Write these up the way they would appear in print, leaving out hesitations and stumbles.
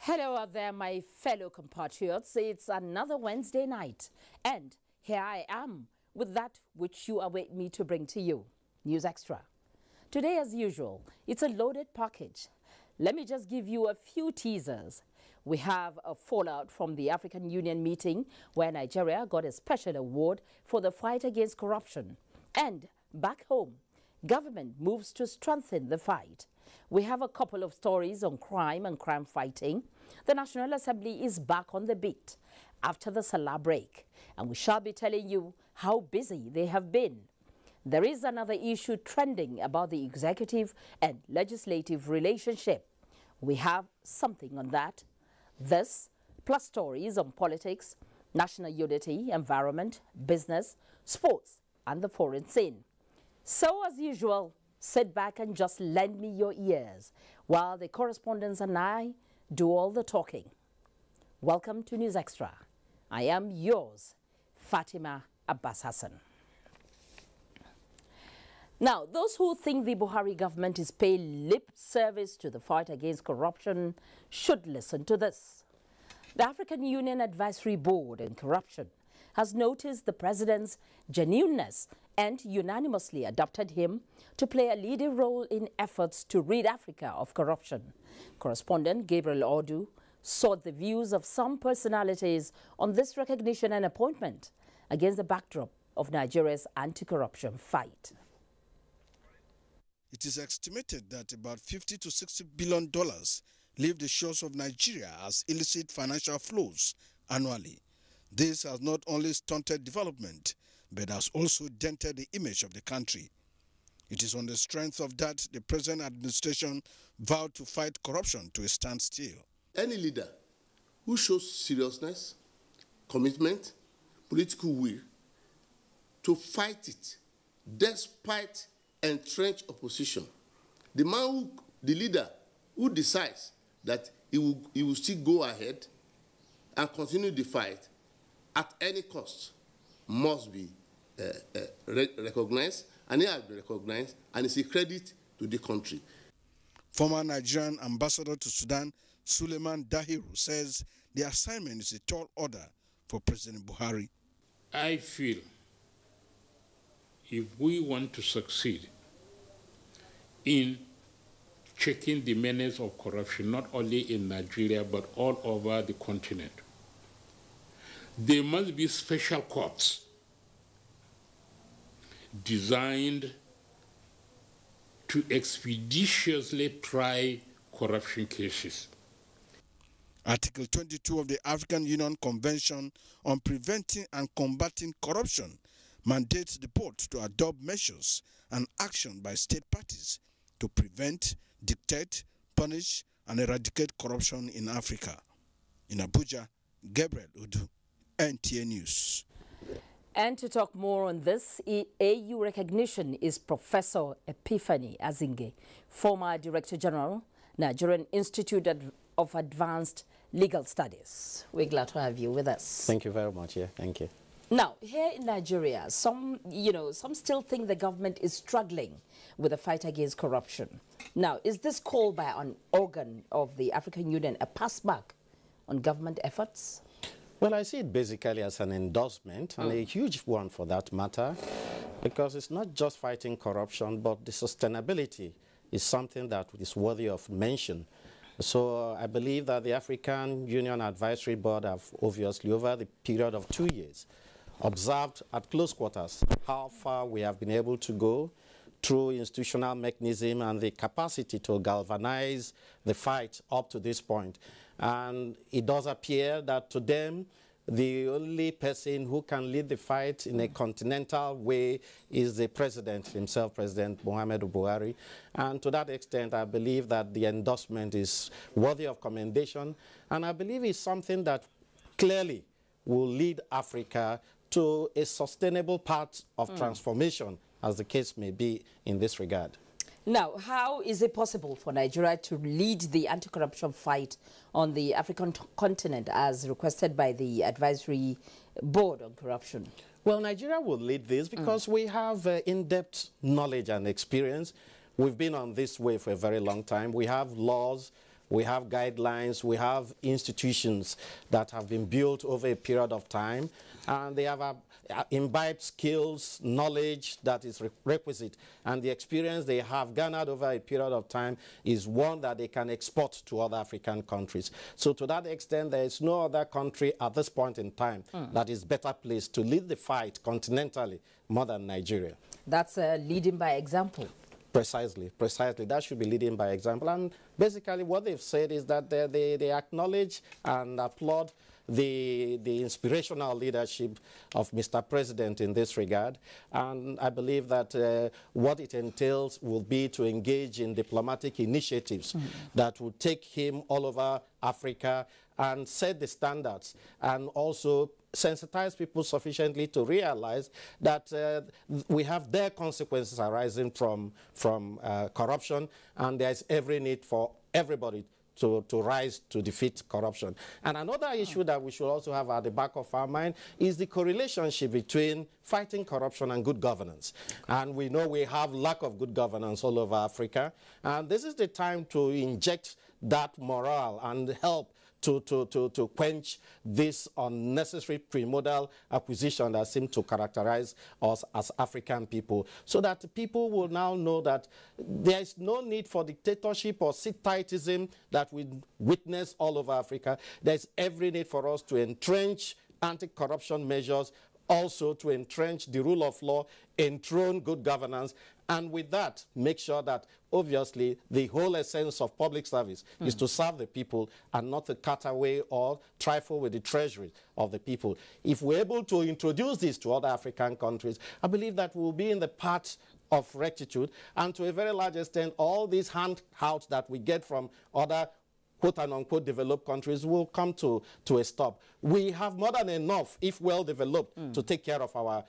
Hello out there, my fellow compatriots. It's another Wednesday night, and here I am with that which you await me to bring to you, News Extra. Today, as usual, it's a loaded package. Let me just give you a few teasers. We have a fallout from the African Union meeting where Nigeria got a special award for the fight against corruption. And back home, government moves to strengthen the fight. We have a couple of stories on crime and crime fighting. The National Assembly is back on the beat after the Salah break, and we shall be telling you how busy they have been. There is another issue trending about the executive and legislative relationship. We have something on that. This, plus stories on politics, national unity, environment, business, sports, and the foreign scene. So, as usual, sit back and just lend me your ears while the correspondents and I do all the talking. Welcome to News Extra. I am yours, Fatima Abbas Hassan. Now, those who think the Buhari government is paying lip service to the fight against corruption should listen to this. The African Union Advisory Board on Corruption has noticed the president's genuineness and unanimously adopted him to play a leading role in efforts to rid Africa of corruption. Correspondent Gabriel Odu sought the views of some personalities on this recognition and appointment against the backdrop of Nigeria's anti-corruption fight. It is estimated that about $50 to $60 billion leave the shores of Nigeria as illicit financial flows annually. This has not only stunted development, but has also dented the image of the country. It is on the strength of that the present administration vowed to fight corruption to a standstill. Any leader who shows seriousness, commitment, political will to fight it, despite entrenched opposition, the leader who decides that he will still go ahead and continue the fight at any cost must be recognized, and he has been recognized, and it's a credit to the country. Former Nigerian ambassador to Sudan, Suleiman Dahiru, says the assignment is a tall order for President Buhari. I feel if we want to succeed in checking the menace of corruption, not only in Nigeria, but all over the continent, there must be special courts designed to expeditiously try corruption cases. Article 22 of the African Union Convention on Preventing and Combating Corruption mandates the board to adopt measures and action by state parties to prevent, dictate, punish, and eradicate corruption in Africa. In Abuja, Gabriel Udu, NTA News. And to talk more on this, AU recognition is Professor Epiphany Azinge, former Director General, Nigerian Institute of Advanced Legal Studies. We're glad to have you with us. Thank you very much. Yeah, thank you. Now, here in Nigeria, some still think the government is struggling with the fight against corruption. Now, is this call by an organ of the African Union a passback on government efforts? Well, I see it basically as an endorsement, and a huge one for that matter, because it's not just fighting corruption, but the sustainability is something that is worthy of mention. So I believe that the African Union Advisory Board have obviously, over the period of 2 years, observed at close quarters how far we have been able to go through institutional mechanism and the capacity to galvanize the fight up to this point. And it does appear that to them, the only person who can lead the fight in a continental way is the president himself, President Muhammadu Buhari. And to that extent, I believe that the endorsement is worthy of commendation. And I believe it's something that clearly will lead Africa to a sustainable path of transformation, as the case may be in this regard. Now, how is it possible for Nigeria to lead the anti-corruption fight on the African continent as requested by the Advisory Board on Corruption? Well, Nigeria will lead this because we have in-depth knowledge and experience. We've been on this way for a very long time. We have laws we have guidelines, we have institutions that have been built over a period of time, and they have imbibed skills, knowledge that is requisite, and the experience they have garnered over a period of time is one that they can export to other African countries. So to that extent, there is no other country at this point in time that is better placed to lead the fight continentally more than Nigeria. That's leading by example. Precisely. That should be leading by example. And basically what they've said is that they acknowledge and applaud the inspirational leadership of Mr. President in this regard. And I believe that what it entails will be to engage in diplomatic initiatives that will take him all over Africa and set the standards, and also sensitize people sufficiently to realize that we have their consequences arising from corruption, and there's every need for everybody to rise to defeat corruption. And another issue that we should also have at the back of our mind is the correlationship between fighting corruption and good governance. And we know we have lack of good governance all over Africa, and this is the time to inject that morale and help to quench this unnecessary primordial acquisition that seems to characterize us as African people, so that people will now know that there is no need for dictatorship or sit-tightism that we witness all over Africa. There's every need for us to entrench anti-corruption measures, also to entrench the rule of law, enthrone good governance, and with that, make sure that, obviously, the whole essence of public service is to serve the people and not to cut away or trifle with the treasury of the people. If we're able to introduce this to other African countries, I believe that we'll be in the path of rectitude, and to a very large extent, all these handouts that we get from other quote-unquote developed countries will come to a stop. We have more than enough, if well developed, to take care of our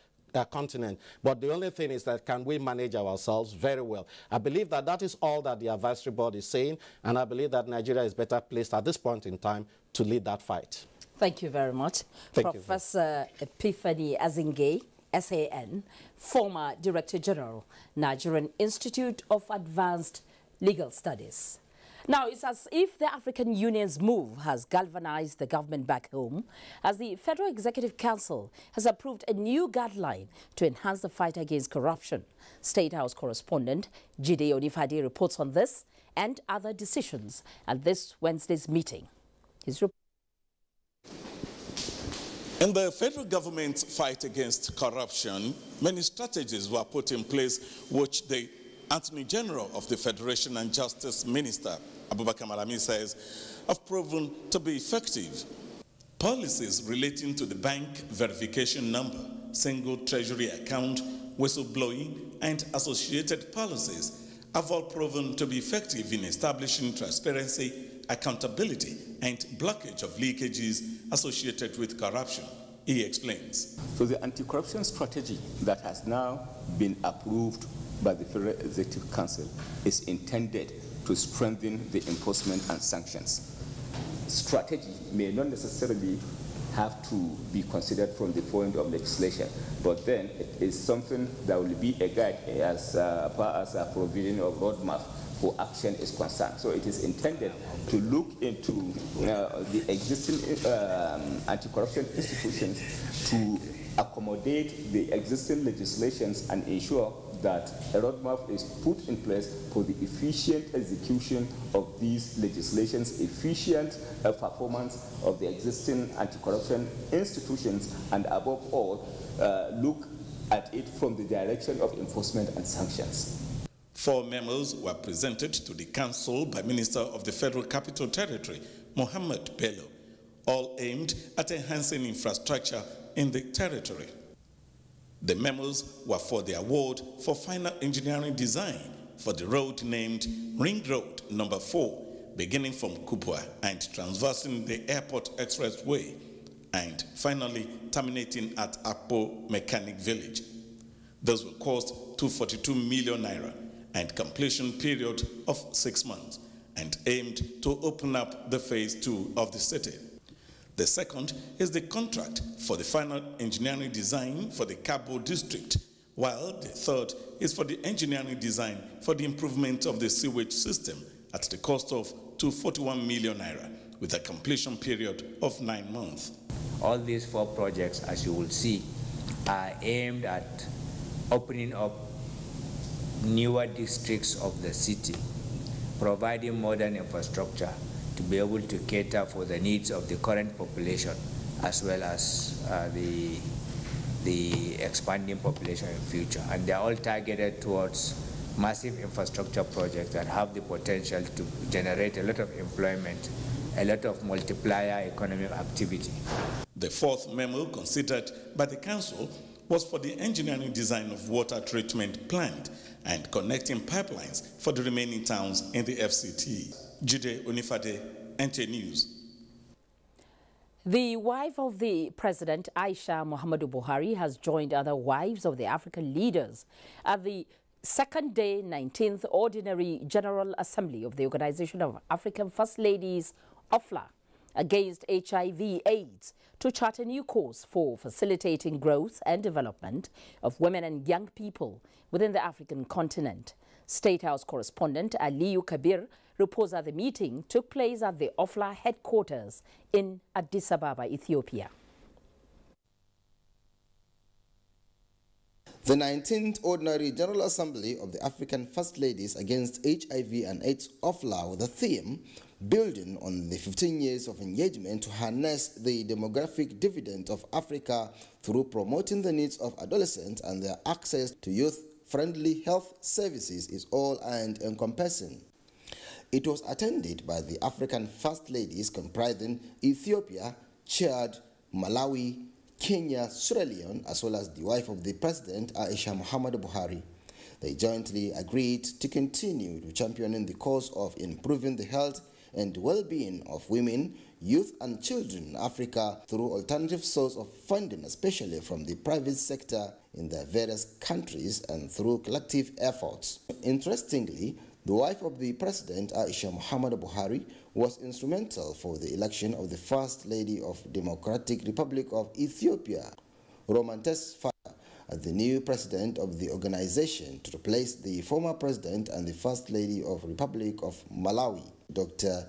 continent. But the only thing is that, can we manage ourselves very well? I believe that that is all that the advisory board is saying, and I believe that Nigeria is better placed at this point in time to lead that fight. Thank you very much. Professor Epiphany Azinge, SAN, former Director General, Nigerian Institute of Advanced Legal Studies. Now, it's as if the African Union's move has galvanized the government back home, as the Federal Executive Council has approved a new guideline to enhance the fight against corruption. State House correspondent Jide Onifade reports on this and other decisions at this Wednesday's meeting. His report. In the federal government's fight against corruption, many strategies were put in place which the Attorney General of the Federation and Justice Minister, Abubakar Malami, says have proven to be effective. Policies relating to the bank verification number, single treasury account, whistleblowing, and associated policies have all proven to be effective in establishing transparency, accountability, and blockage of leakages associated with corruption. He explains. So the anti-corruption strategy that has now been approved by the Federal Executive Council is intended to strengthen the enforcement and sanctions. Strategy may not necessarily have to be considered from the point of legislation, but then it is something that will be a guide as far as a provision of roadmap for action is concerned. So it is intended to look into the existing anti-corruption institutions to accommodate the existing legislations and ensure that a roadmap is put in place for the efficient execution of these legislations, efficient performance of the existing anti-corruption institutions, and above all, look at it from the direction of enforcement and sanctions. 4 memos were presented to the Council by Minister of the Federal Capital Territory, Mohammed Bello, all aimed at enhancing infrastructure in the territory. The memos were for the award for final engineering design for the road named Ring Road Number 4, beginning from Kubwa and transversing the Airport Expressway, and finally terminating at Akpo Mechanic Village. Those will cost 242 million naira and completion period of 6 months, and aimed to open up the phase 2 of the city. The second is the contract for the final engineering design for the Cabo district, while the third is for the engineering design for the improvement of the sewage system at the cost of to 41 million naira, with a completion period of 9 months. All these 4 projects, as you will see, are aimed at opening up newer districts of the city, providing modern infrastructure to be able to cater for the needs of the current population as well as the expanding population in future. And they are all targeted towards massive infrastructure projects that have the potential to generate a lot of employment, a lot of multiplier economic activity. The 4th memo considered by the council was for the engineering design of water treatment plant and connecting pipelines for the remaining towns in the FCT. Jide Onifade, NTA News. The wife of the President, Aisha Muhammadu Buhari, has joined other wives of the African leaders at the second day 19th Ordinary General Assembly of the Organization of African First Ladies, OFLA, against HIV/AIDS to chart a new course for facilitating growth and development of women and young people within the African continent. State House correspondent Aliyu Kabir reports that the meeting took place at the OFLA headquarters in Addis Ababa, Ethiopia. The 19th Ordinary General Assembly of the African First Ladies Against HIV and AIDS OFLA, with the theme building on the 15 years of engagement to harness the demographic dividend of Africa through promoting the needs of adolescents and their access to youth-friendly health services, is all and encompassing. It was attended by the African First Ladies comprising Ethiopia, Chad, Malawi, Kenya, Sierra Leone, as well as the wife of the President, Aisha Muhammadu Buhari. They jointly agreed to continue to champion the cause of improving the health and well-being of women, youth and children in Africa through alternative sources of funding, especially from the private sector in their various countries and through collective efforts. Interestingly, the wife of the President, Aisha Muhammadu Buhari, was instrumental for the election of the First Lady of Democratic Republic of Ethiopia, Romantes Fada, as the new president of the organization to replace the former president and the First Lady of Republic of Malawi, Dr.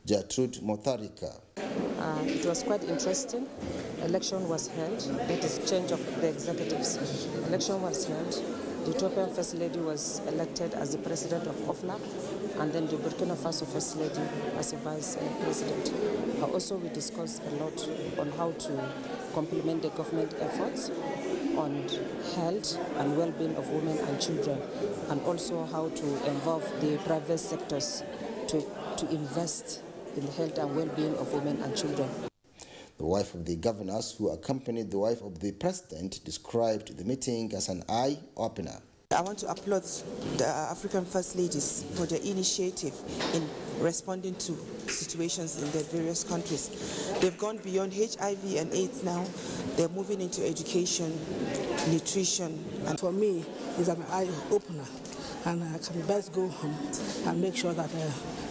Gertrude Mutharika. It was quite interesting. Election was held. That is change of the executives. Election was held. The Ethiopian First Lady was elected as the president of OFLA, and then the Burkina Faso First Lady as a vice president. Also, we discussed a lot on how to complement the government efforts on health and well-being of women and children, and also how to involve the private sectors to invest in the health and well-being of women and children. The wife of the governors who accompanied the wife of the president described the meeting as an eye-opener. I want to applaud the African First Ladies for their initiative in responding to situations in their various countries. They've gone beyond HIV and AIDS now. They're moving into education, nutrition. And for me, it's an eye-opener. And I can best go home and make sure that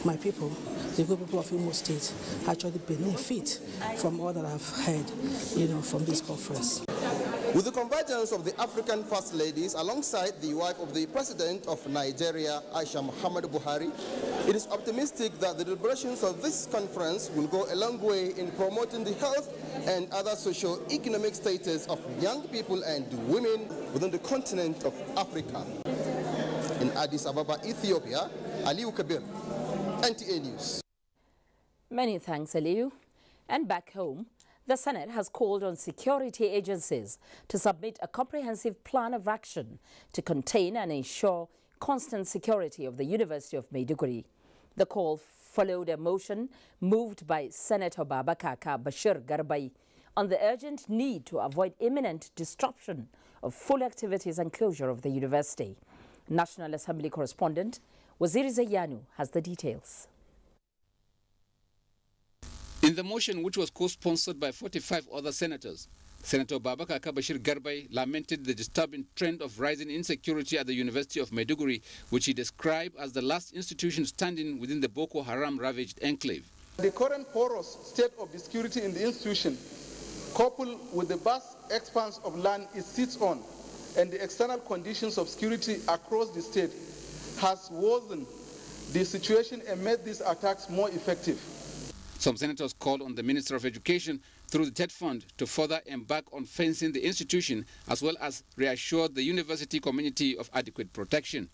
my people, the good people of Imo State, actually benefit from all that I've heard, from this conference. With the convergence of the African First Ladies alongside the wife of the President of Nigeria, Aisha Muhammadu Buhari, it is optimistic that the deliberations of this conference will go a long way in promoting the health and other socio-economic status of young people and women within the continent of Africa. In Addis Ababa, Ethiopia, Aliyu Kabir, NTA News. Many thanks, Aliyu. And back home, the Senate has called on security agencies to submit a comprehensive plan of action to contain and ensure constant security of the University of Maiduguri. The call followed a motion moved by Senator Babakar Bashir Garbai on the urgent need to avoid imminent disruption of full activities and closure of the university. National Assembly correspondent Waziri Zayanu has the details. In the motion, which was co-sponsored by 45 other senators, Senator Babakar Bashir Garbai lamented the disturbing trend of rising insecurity at the University of Maiduguri, which he described as the last institution standing within the Boko Haram-ravaged enclave. The current porous state of the security in the institution, coupled with the vast expanse of land it sits on, and the external conditions of security across the state, has worsened the situation and made these attacks more effective. Some senators called on the Minister of Education through the TED Fund to further embark on fencing the institution, as well as reassure the university community of adequate protection.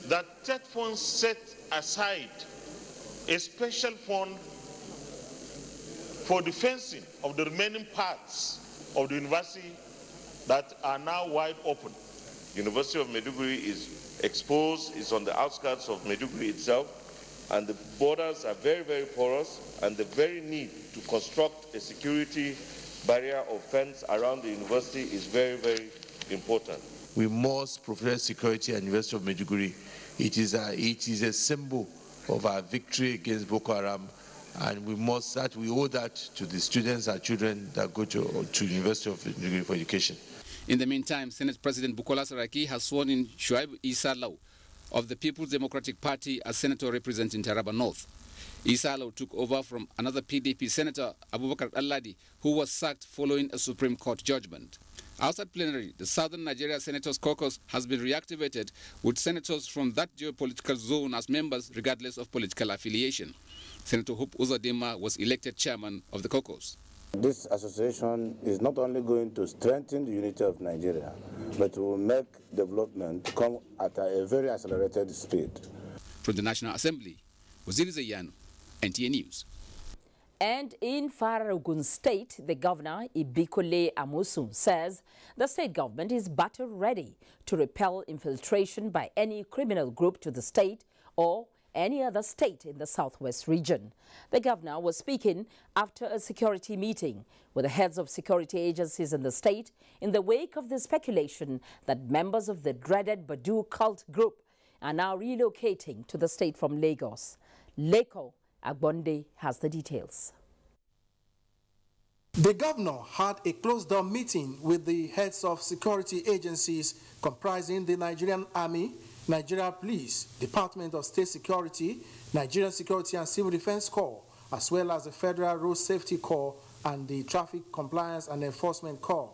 That TED Fund set aside a special fund for the fencing of the remaining parts of the university that are now wide open. University of Maiduguri is exposed, it's on the outskirts of Maiduguri itself, and the borders are very, very porous, and the very need to construct a security barrier or fence around the university is very, very important. We must provide security at the University of Maiduguri. It is a symbol of our victory against Boko Haram, and we owe that to the students and children that go to University of Maiduguri for education. In the meantime, Senate President Bukola Saraki has sworn in Shuaib Isa Law of the People's Democratic Party as senator representing Taraba North. Isa Law took over from another PDP senator, Abubakar Alladi, who was sacked following a Supreme Court judgment. Outside plenary, the Southern Nigeria Senators Caucus has been reactivated with senators from that geopolitical zone as members regardless of political affiliation. Senator Hope Uzodinma was elected chairman of the caucus. This association is not only going to strengthen the unity of Nigeria, but will make development come at a very accelerated speed. From the National Assembly, Waziri Zayano, NTA News. And in Faragun State, the governor, Ibikole Amosun, says the state government is battle ready to repel infiltration by any criminal group to the state or any other state in the southwest region. The governor was speaking after a security meeting with the heads of security agencies in the state in the wake of the speculation that members of the dreaded Badu cult group are now relocating to the state from Lagos. Leko Agbonde has the details. The governor had a closed-door meeting with the heads of security agencies comprising the Nigerian Army, Nigeria Police, Department of State Security, Nigerian Security and Civil Defense Corps, as well as the Federal Road Safety Corps and the Traffic Compliance and Enforcement Corps.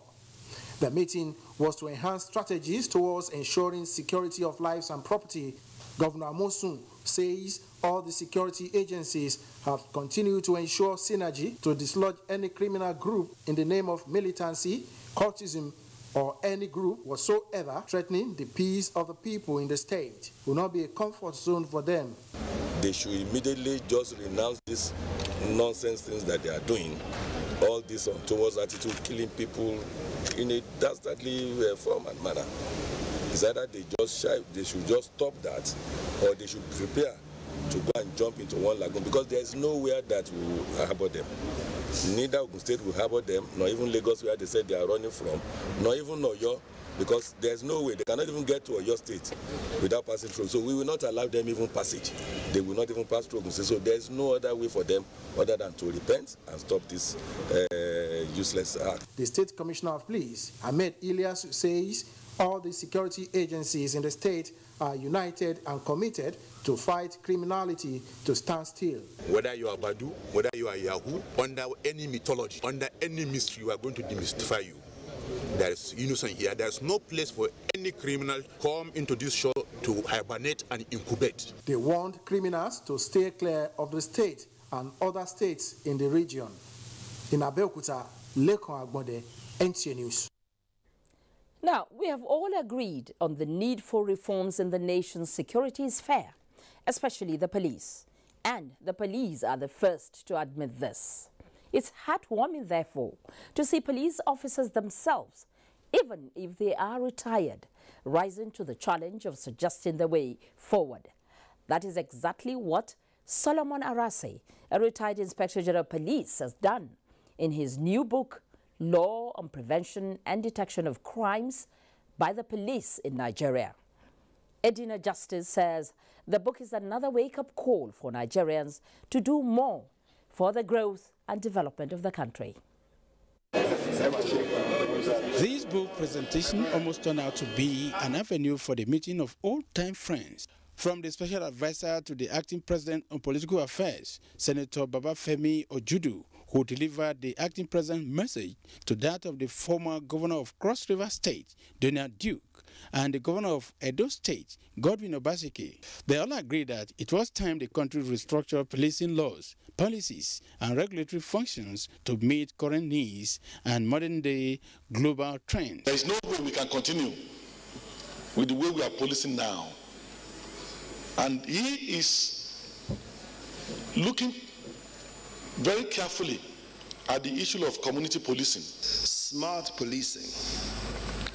The meeting was to enhance strategies towards ensuring security of lives and property. Governor Amosun says all the security agencies have continued to ensure synergy to dislodge any criminal group in the name of militancy, cultism, or any group whatsoever threatening the peace of the people in the state. Will not be a comfort zone for them. They should immediately just renounce these nonsense things that they are doing. All this untoward attitude, killing people in a dastardly form and manner. It's either they should just stop that, or they should prepare to go and jump into one lagoon, because there is nowhere that will harbor them. Neither Ogun State will harbor them, nor even Lagos, where they said they are running from, nor even Oyo, because there's no way. They cannot even get to Oyo State without passing through. So we will not allow them even passage. They will not even pass through Ogun State. So there's no other way for them other than to repent and stop this useless act. The State Commissioner of Police, Ahmed Ilyas, says all the security agencies in the state are united and committed to fight criminality to stand still. Whether you are Badu, whether you are Yahoo, under any mythology, under any mystery, we are going to demystify you. There is unison here. There is no place for any criminal come into this show to hibernate and incubate. They warned criminals to stay clear of the state and other states in the region. In Abeokuta, Lekon Agbonde, NTA News. Now, we have all agreed on the need for reforms in the nation's security sphere, especially the police. And the police are the first to admit this. It's heartwarming, therefore, to see police officers themselves, even if they are retired, rising to the challenge of suggesting the way forward. That is exactly what Solomon Arase, a retired Inspector General of Police, has done in his new book, Law on Prevention and Detection of Crimes by the Police in Nigeria. Edina Justice says the book is another wake-up call for Nigerians to do more for the growth and development of the country. This book presentation almost turned out to be an avenue for the meeting of old-time friends. From the special advisor to the acting president on political affairs, Senator Babafemi Ojudu, who delivered the acting president's message to that of the former governor of Cross River State, Donald Duke, and the governor of Edo State, Godwin Obaseki. They all agreed that it was time the country restructure policing laws, policies, and regulatory functions to meet current needs and modern-day global trends. There is no way we can continue with the way we are policing now. And he is looking very carefully at the issue of community policing. Smart policing,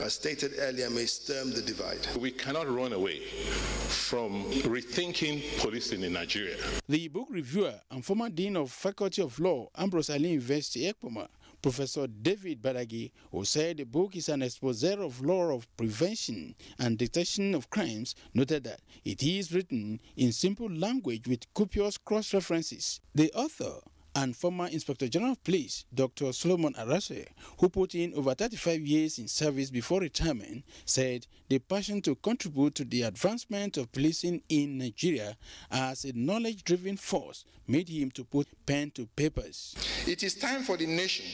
as stated earlier, may stem the divide. We cannot run away from rethinking policing in Nigeria. The book reviewer and former Dean of Faculty of Law, Ambrose Ali University, Ekpoma, Professor David Badagi, who said the book is an exposé of law of prevention and detection of crimes, noted that it is written in simple language with copious cross-references. The author and former Inspector General of Police, Dr. Solomon Arase, who put in over 35 years in service before retirement, said the passion to contribute to the advancement of policing in Nigeria as a knowledge-driven force made him to put pen to papers. It is time for the nation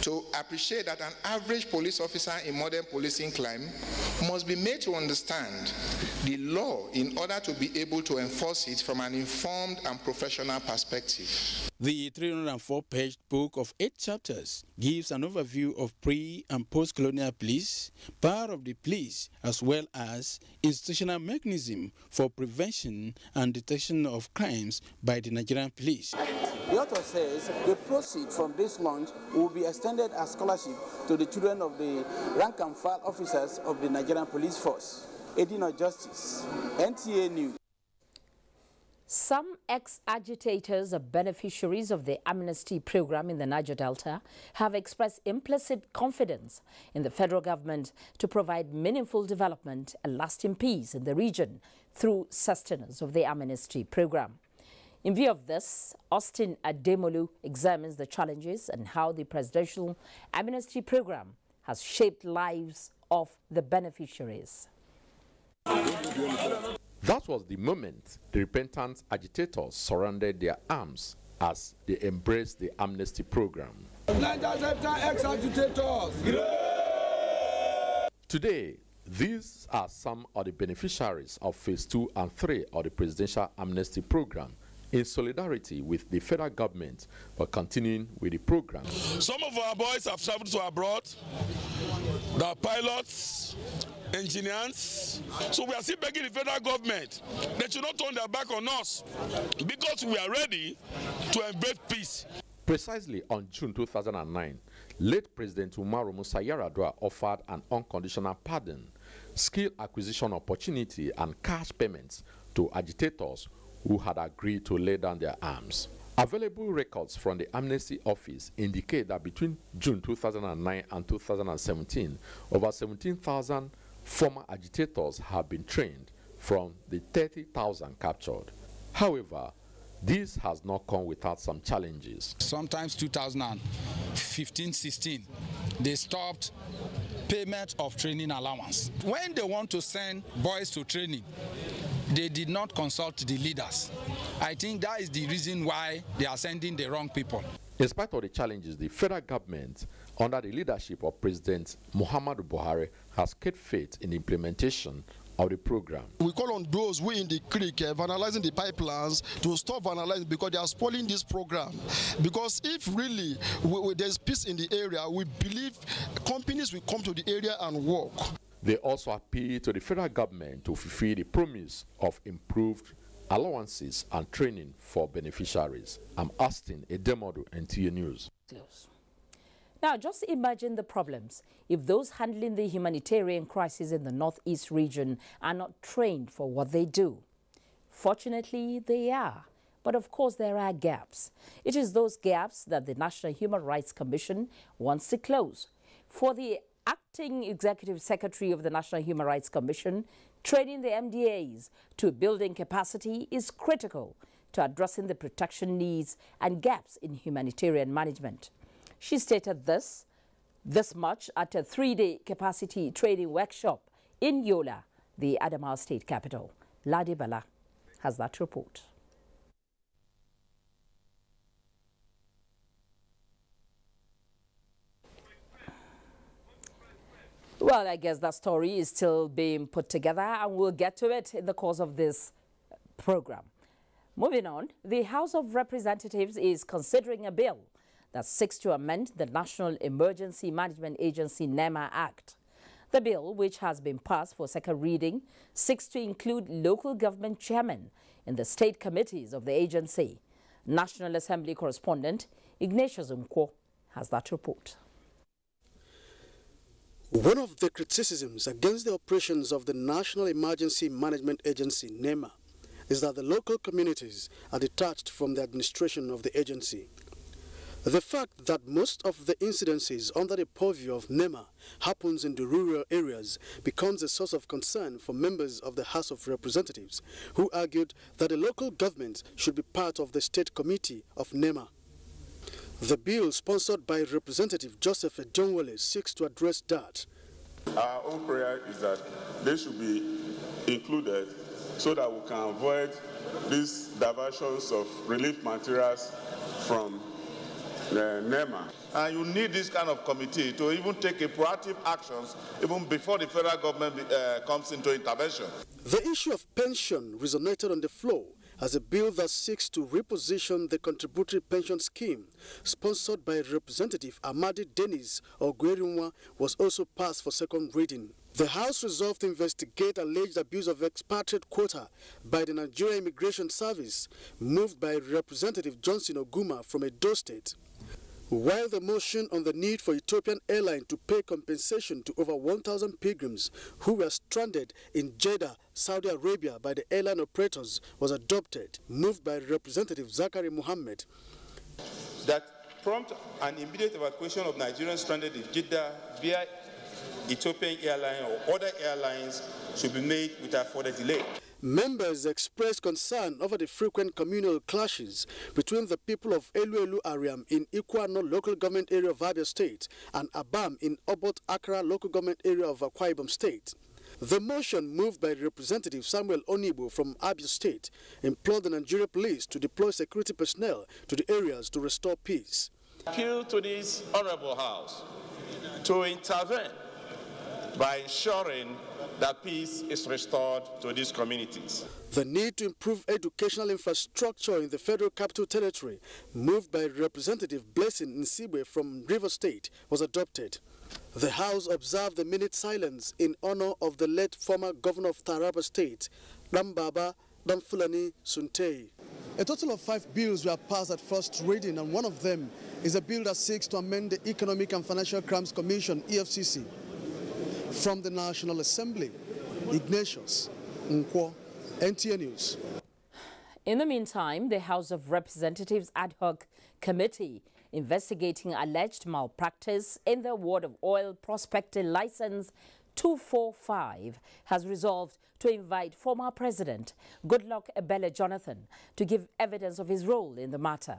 to appreciate that an average police officer in modern policing climate must be made to understand the law in order to be able to enforce it from an informed and professional perspective. The 304-page book of 8 chapters gives an overview of pre- and post-colonial police, power of the police, as well as institutional mechanism for prevention and detection of crimes by the Nigerian police. The author says the proceeds from this launch will be extended as scholarship to the children of the rank and file officers of the Nigerian police force. Edina Justice, NTA News. Some ex-agitators or beneficiaries of the amnesty program in the Niger Delta have expressed implicit confidence in the federal government to provide meaningful development and lasting peace in the region through sustenance of the amnesty program. In view of this, Austin Ademolu examines the challenges and how the presidential amnesty program has shaped lives of the beneficiaries. That was the moment the repentant agitators surrendered their arms as they embraced the amnesty program. Niger Delta ex-agitators! Today, these are some of the beneficiaries of Phase 2 and 3 of the presidential amnesty program, in solidarity with the federal government for continuing with the program. Some of our boys have traveled to abroad. They are pilots, engineers. So we are still begging the federal government that should not turn their back on us because we are ready to embrace peace. Precisely on June 2009, late President Umaru Musa Yar'Adua offered an unconditional pardon, skill acquisition opportunity, and cash payments to agitators who had agreed to lay down their arms. Available records from the Amnesty Office indicate that between June 2009 and 2017, over 17,000 former agitators have been trained from the 30,000 captured. However, this has not come without some challenges. Sometimes 2015-16, they stopped payment of training allowance. When they want to send boys to training, they did not consult the leaders. I think that is the reason why they are sending the wrong people. In spite of the challenges, the federal government, under the leadership of President Muhammadu Buhari, has kept faith in the implementation of the program. We call on those who in the creek vandalizing the pipelines to stop vandalizing because they are spoiling this program. Because if really there's peace in the area, we believe companies will come to the area and work. They also appeal to the federal government to fulfill the promise of improved allowances and training for beneficiaries. I'm Austin Edemodu, NTA News. Now, just imagine the problems if those handling the humanitarian crisis in the Northeast region are not trained for what they do. Fortunately, they are. But of course, there are gaps. It is those gaps that the National Human Rights Commission wants to close. For the Acting Executive Secretary of the National Human Rights Commission, training the MDAs to building capacity is critical to addressing the protection needs and gaps in humanitarian management. She stated this much at a 3-day capacity training workshop in Yola, the Adamawa State capital. Ladi Bala has that report. Well, Well, I guess that story is still being put together, and we'll get to it in the course of this program. Moving on, the House of Representatives is considering a bill that seeks to amend the National Emergency Management Agency NEMA Act. The bill, which has been passed for second reading, seeks to include local government chairmen in the state committees of the agency. National Assembly correspondent Ignatius Nkwo has that report. One of the criticisms against the operations of the National Emergency Management Agency, NEMA, is that the local communities are detached from the administration of the agency. The fact that most of the incidences under the purview of NEMA happens in the rural areas becomes a source of concern for members of the House of Representatives, who argued that the local government should be part of the state committee of NEMA. The bill, sponsored by Representative Joseph Ejonwole, seeks to address that. Our own prayer is that they should be included so that we can avoid these diversions of relief materials from the NEMA. And you need this kind of committee to even take a proactive actions even before the federal government comes into intervention. The issue of pension resonated on the floor as a bill that seeks to reposition the contributory pension scheme, sponsored by Representative Amadi Dennis Ogwerinwa, was also passed for second reading. The House resolved to investigate alleged abuse of expatriate quota by the Nigerian Immigration Service, moved by Representative Johnson Oguma from Edo State. While the motion on the need for Ethiopian Airlines to pay compensation to over 1,000 pilgrims who were stranded in Jeddah, Saudi Arabia by the airline operators was adopted, moved by Representative Zakari Muhammad. That prompt and immediate evacuation of Nigerians stranded in Jeddah via Ethiopian Airlines or other airlines should be made without further delay. Members expressed concern over the frequent communal clashes between the people of Elu Ariam in Ikwano local government area of Abia State and Abam in Obot Accra local government area of Akwa Ibom State. The motion, moved by Representative Samuel Onibu from Abia State, implored the Nigerian police to deploy security personnel to the areas to restore peace. Appeal to this honorable House to intervene by ensuring that peace is restored to these communities. The need to improve educational infrastructure in the Federal Capital Territory, moved by Representative Blessing Nsibwe from Rivers State, was adopted. The House observed the minute silence in honor of the late former governor of Taraba State, Dambaba Damfulani Suntei. A total of 5 bills were passed at first reading, and one of them is a bill that seeks to amend the Economic and Financial Crimes Commission, EFCC. From the National Assembly, Ignatius Nkwo, NTA News. In the meantime, the House of Representatives Ad Hoc Committee investigating alleged malpractice in the award of oil prospecting license 245 has resolved to invite former President Goodluck Ebele Jonathan to give evidence of his role in the matter.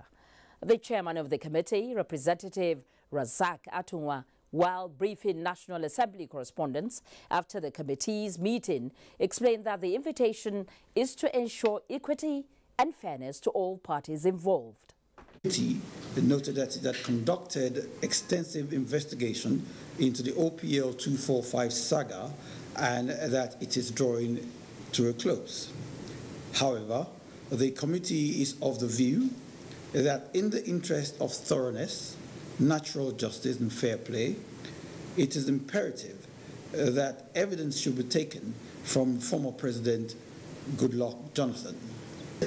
The chairman of the committee, Representative Razak Atunwa, while briefing National Assembly correspondents after the committee's meeting, explained that the invitation is to ensure equity and fairness to all parties involved. The committee noted that it had conducted extensive investigation into the OPL 245 saga and that it is drawing to a close. However, the committee is of the view that in the interest of thoroughness, natural justice and fair play, it is imperative that evidence should be taken from former President Goodluck Jonathan.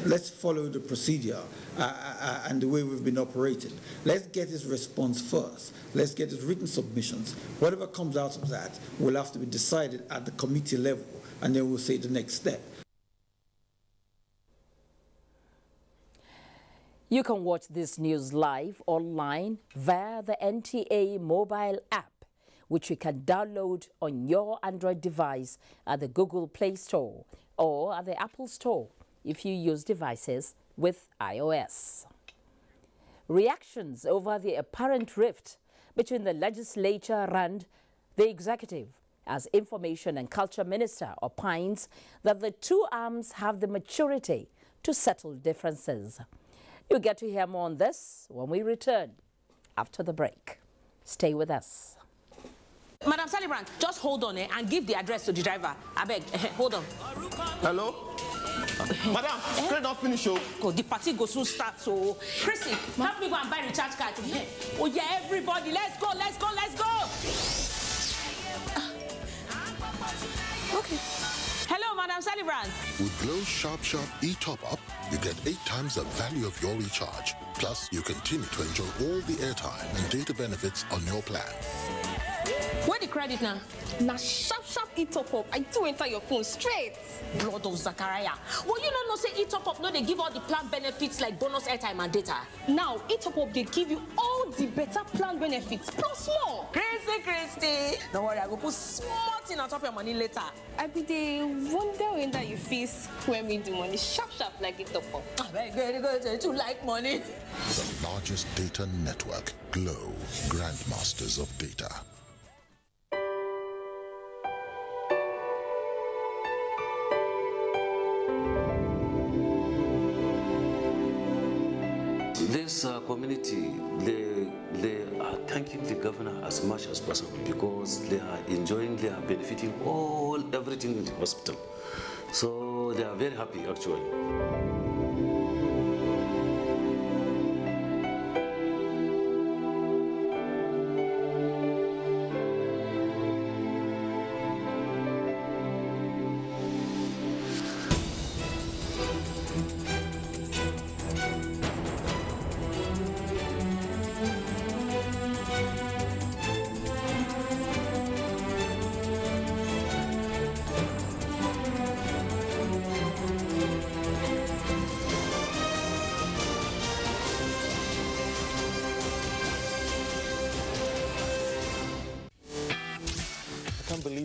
Let's follow the procedure and the way we've been operating. Let's get his response first. Let's get his written submissions. Whatever comes out of that will have to be decided at the committee level, and then we'll say the next step. You can watch this news live online via the NTA mobile app, which you can download on your Android device at the Google Play Store or at the Apple Store if you use devices with iOS. Reactions over the apparent rift between the legislature and the executive, as Information and Culture Minister opines that the two arms have the maturity to settle differences. You'll get to hear more on this when we return after the break. Stay with us. Madam Celebrant, just hold on and give the address to the driver. I beg, hold on. Hello? Madam, straight not finish. Oh, the party goes soon start. So, Chrissy, help me go and buy recharge card. Oh yeah, everybody, let's go, let's go, let's go. Okay. Hello, Madam Celebrant. With Glow Sharp e-top-up, you get 8 times the value of your recharge. Plus, you continue to enjoy all the airtime and data benefits on your plan. Where the credit now? Now sharp e-top-up. I do enter your phone straight. Blood of Zachariah. Well, you don't know say e-top-up, no, they give all the plan benefits like bonus airtime and data. Now, e-top-up, they give you all the better plan benefits, plus more. Christy. Don't worry, I will put smart in on top of your money later. I be the wonder when that you face when we do money sharp like e-top-up. Very good. You like money. The largest data network, Glow, grandmasters of data. This community, they are thanking the governor as much as possible because they are enjoying, they are benefiting everything in the hospital. So they are very happy actually.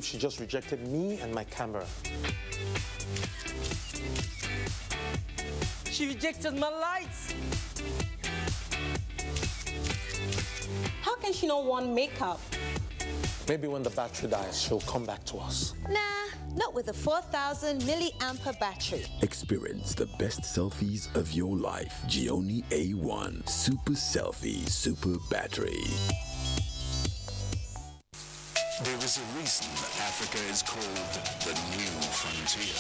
She just rejected me and my camera. She rejected my lights. How can she not want makeup? Maybe when the battery dies, she'll come back to us. Nah, not with a 4,000 milliampere battery. Experience the best selfies of your life. Gioni A1 Super Selfie Super Battery. There is a reason Africa is called the new frontier.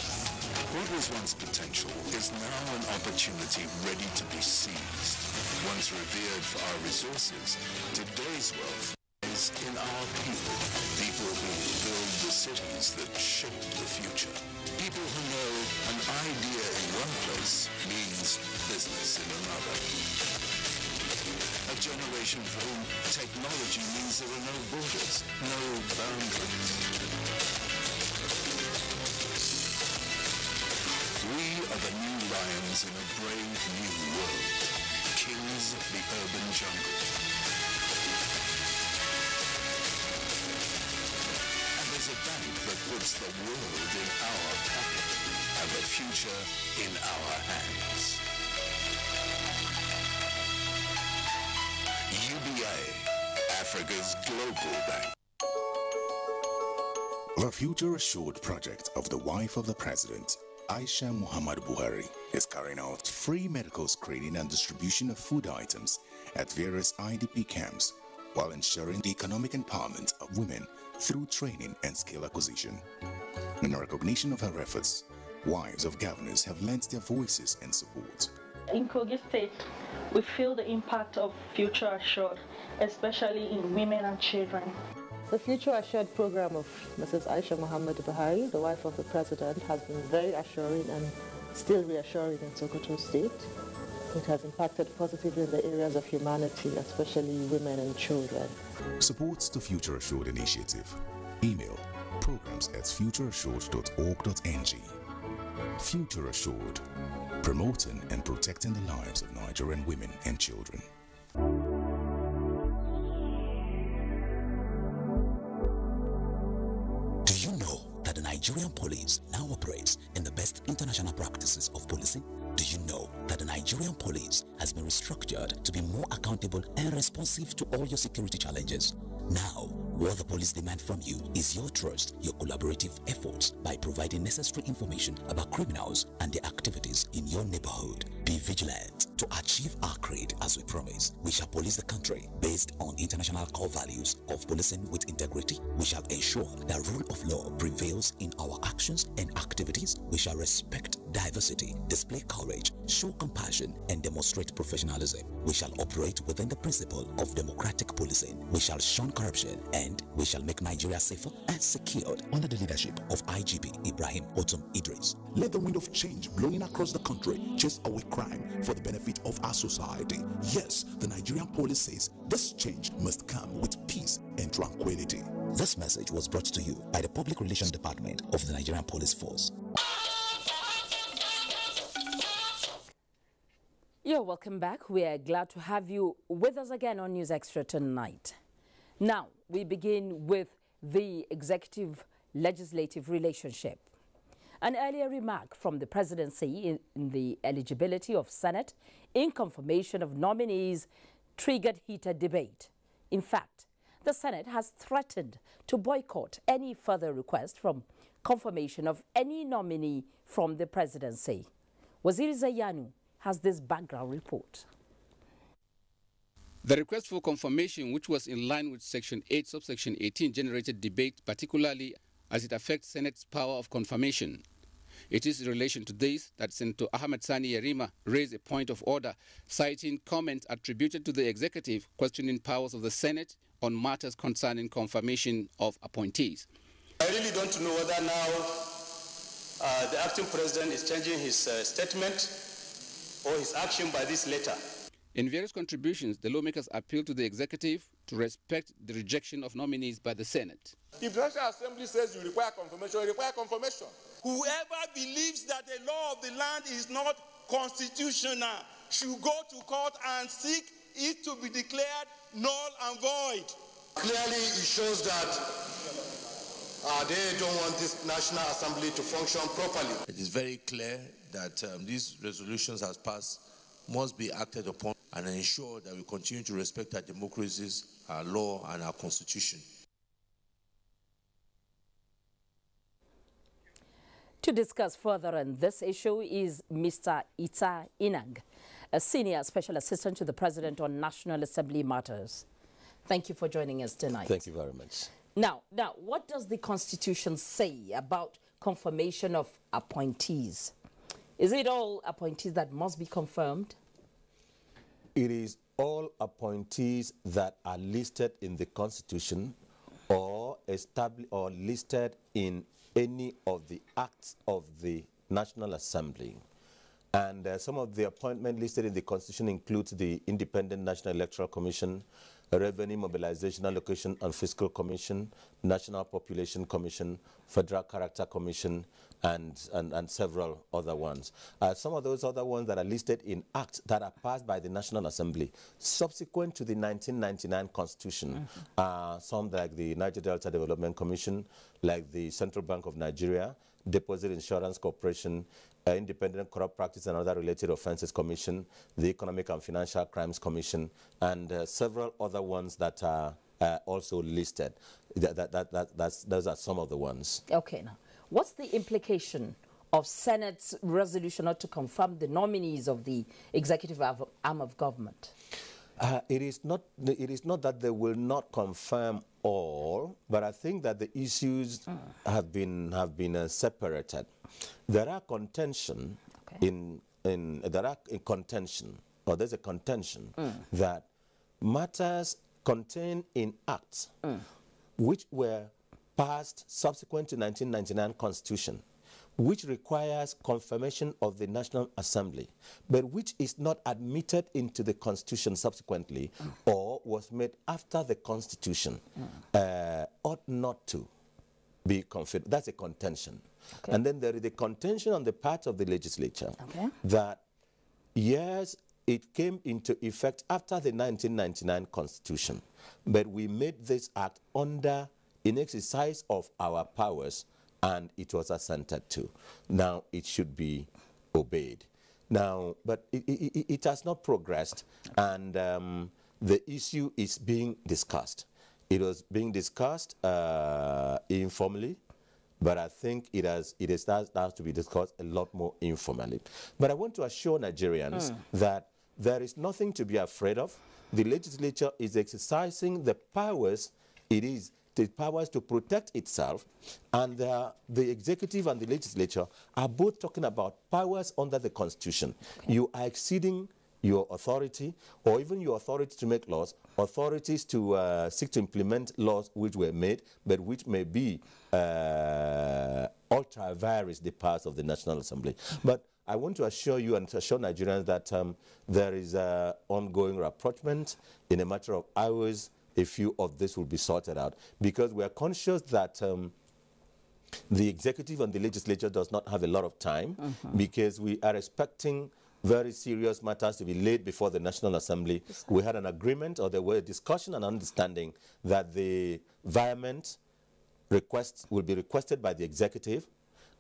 What was once potential is now an opportunity ready to be seized. Once revered for our resources, today's wealth is in our people. People who build the cities that shape the future. People who know an idea in one place means business in another. A generation for whom technology means there are no borders, no boundaries. We are the new lions in a brave new world, kings of the urban jungle. And there's a bank that puts the world in our pocket and the future in our hands. UBA, Africa's global bank. The Future Assured project of the wife of the president, Aisha Muhammad Buhari, is carrying out free medical screening and distribution of food items at various IDP camps while ensuring the economic empowerment of women through training and skill acquisition. In recognition of her efforts, wives of governors have lent their voices and support. In Kogi State, we feel the impact of Future Assured, especially in women and children. The Future Assured program of Mrs. Aisha Muhammad Buhari, the wife of the president, has been very assuring and still reassuring in Sokoto State. It has impacted positively in the areas of humanity, especially women and children. Supports the Future Assured initiative. Email programs@futureassured.org.ng. Future Assured, promoting and protecting the lives of Nigerian women and children. Do you know that the Nigerian police now operates in the best international practices of policing? Do you know that the Nigerian police has been restructured to be more accountable and responsive to all your security challenges? Now, what the police demand from you is your trust, your collaborative efforts by providing necessary information about criminals and their activities in your neighborhood. Be vigilant to achieve achieve our creed as we promise, we shall police the country based on international core values of policing with integrity. We shall ensure that rule of law prevails in our actions and activities. We shall respect diversity, display courage, show compassion, and demonstrate professionalism. We shall operate within the principle of democratic policing. We shall shun corruption, and we shall make Nigeria safer and secured under the leadership of IGP Ibrahim Otum Idris. Let the wind of change blowing across the country chase away crime for the benefit of our society. Yes, the Nigerian police says this change must come with peace and tranquility. This message was brought to you by the Public Relations Department of the Nigerian Police Force. You're welcome back. We are glad to have you with us again on News Extra tonight. Now, we begin with the executive-legislative relationship. An earlier remark from the presidency in the eligibility of Senate in confirmation of nominees triggered heated debate. In fact, the Senate has threatened to boycott any further request from confirmation of any nominee from the presidency. Waziri Zayanu has this background report. The request for confirmation, which was in line with Section 8, subsection 18, generated debate, particularly as it affects Senate's power of confirmation. It is in relation to this that Senator Ahmed Sani Yarima raised a point of order, citing comments attributed to the executive questioning powers of the Senate on matters concerning confirmation of appointees. I really don't know whether now the acting president is changing his statement or his action by this letter. In various contributions, the lawmakers appealed to the executive to respect the rejection of nominees by the Senate. If the National Assembly says you require confirmation, you require confirmation. Whoever believes that the law of the land is not constitutional should go to court and seek it to be declared null and void. Clearly, it shows that they don't want this National Assembly to function properly. It is very clear that these resolutions as passed must be acted upon and ensure that we continue to respect our democracies, our law, and our constitution. To discuss further on this issue is Mr. Ita Inang, a senior special assistant to the President on National Assembly matters. Thank you for joining us tonight. Thank you very much. Now, what does the Constitution say about confirmation of appointees? Is it all appointees that must be confirmed? It is all appointees that are listed in the Constitution or established or listed in any of the acts of the National Assembly. And some of the appointments listed in the Constitution includes the Independent National Electoral Commission, Revenue Mobilization Allocation and Fiscal Commission, National Population Commission, Federal Character Commission, and several other ones. Some of those other ones that are listed in acts that are passed by the National Assembly subsequent to the 1999 Constitution, some like the Niger Delta Development Commission, like the Central Bank of Nigeria, Deposit Insurance Corporation, Independent Corrupt Practice and Other Related Offences Commission, the Economic and Financial Crimes Commission, and several other ones that are also listed. Those are some of the ones. Okay, now, what's the implication of Senate's resolution not to confirm the nominees of the executive arm of government? It is not that they will not confirm all, but I think that the issues have been separated. There are contention there's a contention that matters contained in acts which were passed subsequent to 1999 Constitution, which requires confirmation of the National Assembly, but which is not admitted into the Constitution subsequently or was made after the Constitution, ought not to be confirmed. That's a contention. Okay. And then there is a contention on the part of the legislature that, yes, it came into effect after the 1999 Constitution, but we made this act in exercise of our powers, and it was assented to. Now it should be obeyed. Now, but it has not progressed, and the issue is being discussed. It was being discussed informally, but I think it has to be discussed a lot more informally. But I want to assure Nigerians that there is nothing to be afraid of. The legislature is exercising the powers the powers to protect itself, and the executive and the legislature are both talking about powers under the Constitution. Okay. You are exceeding your authority, or even your authority to make laws, authorities to seek to implement laws which were made, but which may be ultra vires the powers of the National Assembly. But I want to assure you and to assure Nigerians that there is ongoing rapprochement. In a matter of hours, a few of this will be sorted out, because we are conscious that the executive and the legislature does not have a lot of time, because we are expecting very serious matters to be laid before the National Assembly. We had an agreement, or there were a discussion and understanding that the environment request will be requested by the executive,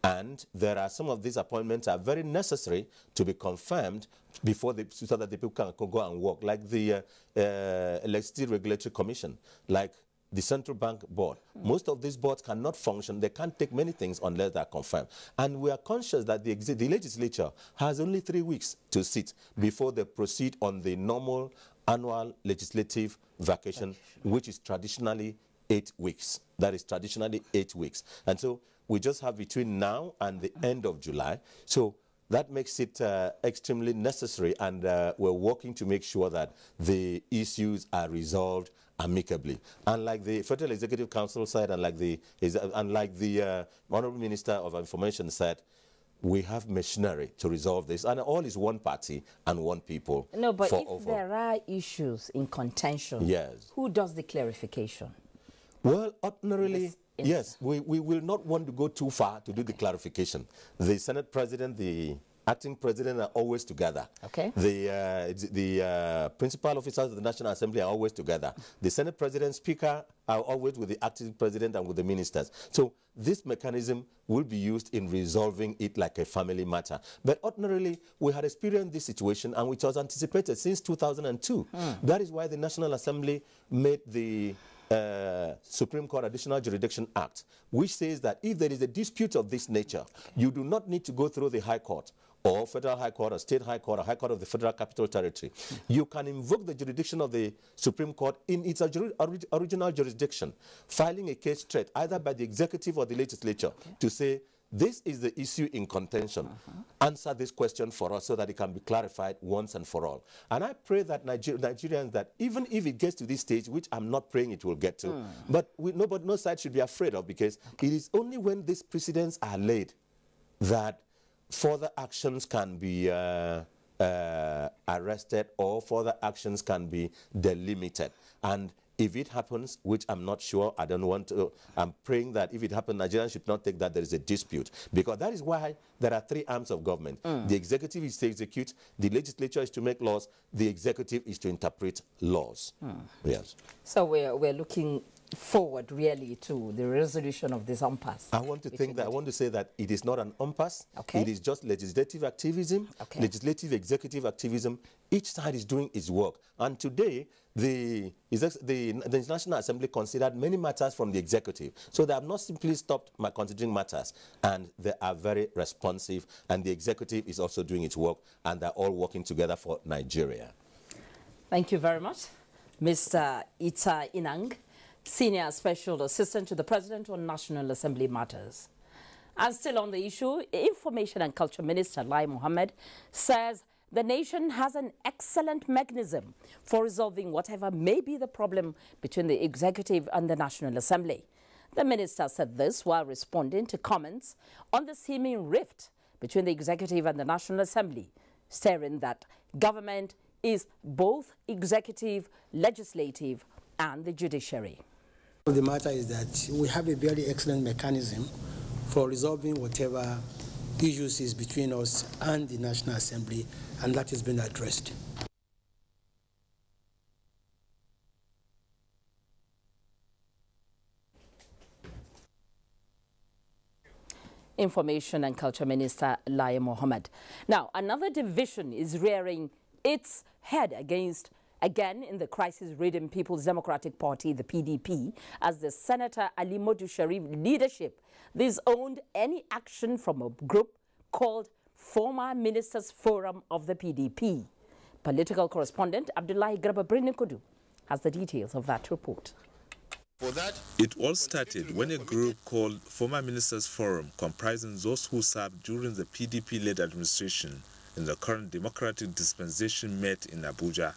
and there are some of these appointments are very necessary to be confirmed before so that the people can go and work, like the Electricity Regulatory Commission, like the Central Bank Board. Most of these boards cannot function. They can't take many things unless they are confirmed. And we are conscious that the legislature has only 3 weeks to sit before they proceed on the normal annual legislative vacation, which is traditionally 8 weeks. That is traditionally 8 weeks. And so we just have between now and the end of July. So that makes it extremely necessary, and we're working to make sure that the issues are resolved amicably. And like the Federal Executive Council said, and like the Honorable Minister of Information said, we have machinery to resolve this, and all is one party and one people. No, but if there are issues in contention, yes, who does the clarification? Well, ordinarily, yes, we will not want to go too far to do the clarification. The Senate President, the acting president are always together. Okay. The principal officers of the National Assembly are always together. The Senate President, Speaker are always with the acting president and with the ministers. So this mechanism will be used in resolving it like a family matter. But ordinarily, we had experienced this situation, and which was anticipated since 2002. That is why the National Assembly made the Supreme Court Additional Jurisdiction Act, which says that if there is a dispute of this nature, you do not need to go through the High Court or Federal High Court or State High Court or High Court of the Federal Capital Territory. You can invoke the jurisdiction of the Supreme Court in its original jurisdiction, filing a case straight either by the executive or the legislature to say, this is the issue in contention. Answer this question for us so that it can be clarified once and for all. And I pray that Nigerians, that even if it gets to this stage, which I'm not praying it will get to, but no side should be afraid of, because it is only when these precedents are laid that further actions can be arrested or further actions can be delimited. And if it happens, which I'm not sure, I don't want to, I'm praying that if it happens, Nigerians should not take that there is a dispute. Because that is why there are 3 arms of government. The executive is to execute, the legislature is to make laws, the executive is to interpret laws. Yes. So we're looking forward really to the resolution of this impasse. I want to say that it is not an impasse. It is just legislative activism, legislative executive activism. Each side is doing its work. And today, the National Assembly considered many matters from the executive. So they have not simply stopped considering matters, and they are very responsive, and the executive is also doing its work, and they're all working together for Nigeria. Thank you very much, Mr. Ita Inang, Senior Special Assistant to the President on National Assembly Matters. And still on the issue, Information and Culture Minister Lai Mohammed says the nation has an excellent mechanism for resolving whatever may be the problem between the executive and the National Assembly. The minister said this while responding to comments on the seeming rift between the executive and the National Assembly, stating that government is both executive, legislative, and the judiciary. The matter is that we have a very excellent mechanism for resolving whatever issues is between us and the National Assembly, and that has been addressed. Information and Culture Minister Lai Mohammed. Now, another division is rearing its head again in the crisis-ridden People's Democratic Party, the PDP, as the Senator Ali Modu Sharif leadership disowned any action from a group called Former Ministers Forum of the PDP. Political correspondent Abdullahi Garba Brinikudu has the details of that report. It all started when a group called Former Ministers Forum, comprising those who served during the PDP-led administration in the current democratic dispensation, met in Abuja.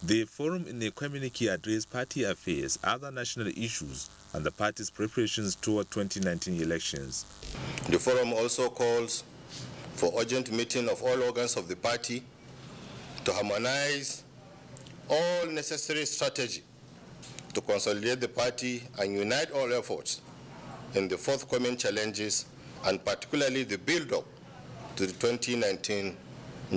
The forum in a communique addressed party affairs, other national issues, and the party's preparations toward 2019 elections. The forum also calls for urgent meeting of all organs of the party to harmonize all necessary strategy to consolidate the party and unite all efforts in the forthcoming challenges, and particularly the build-up to the 2019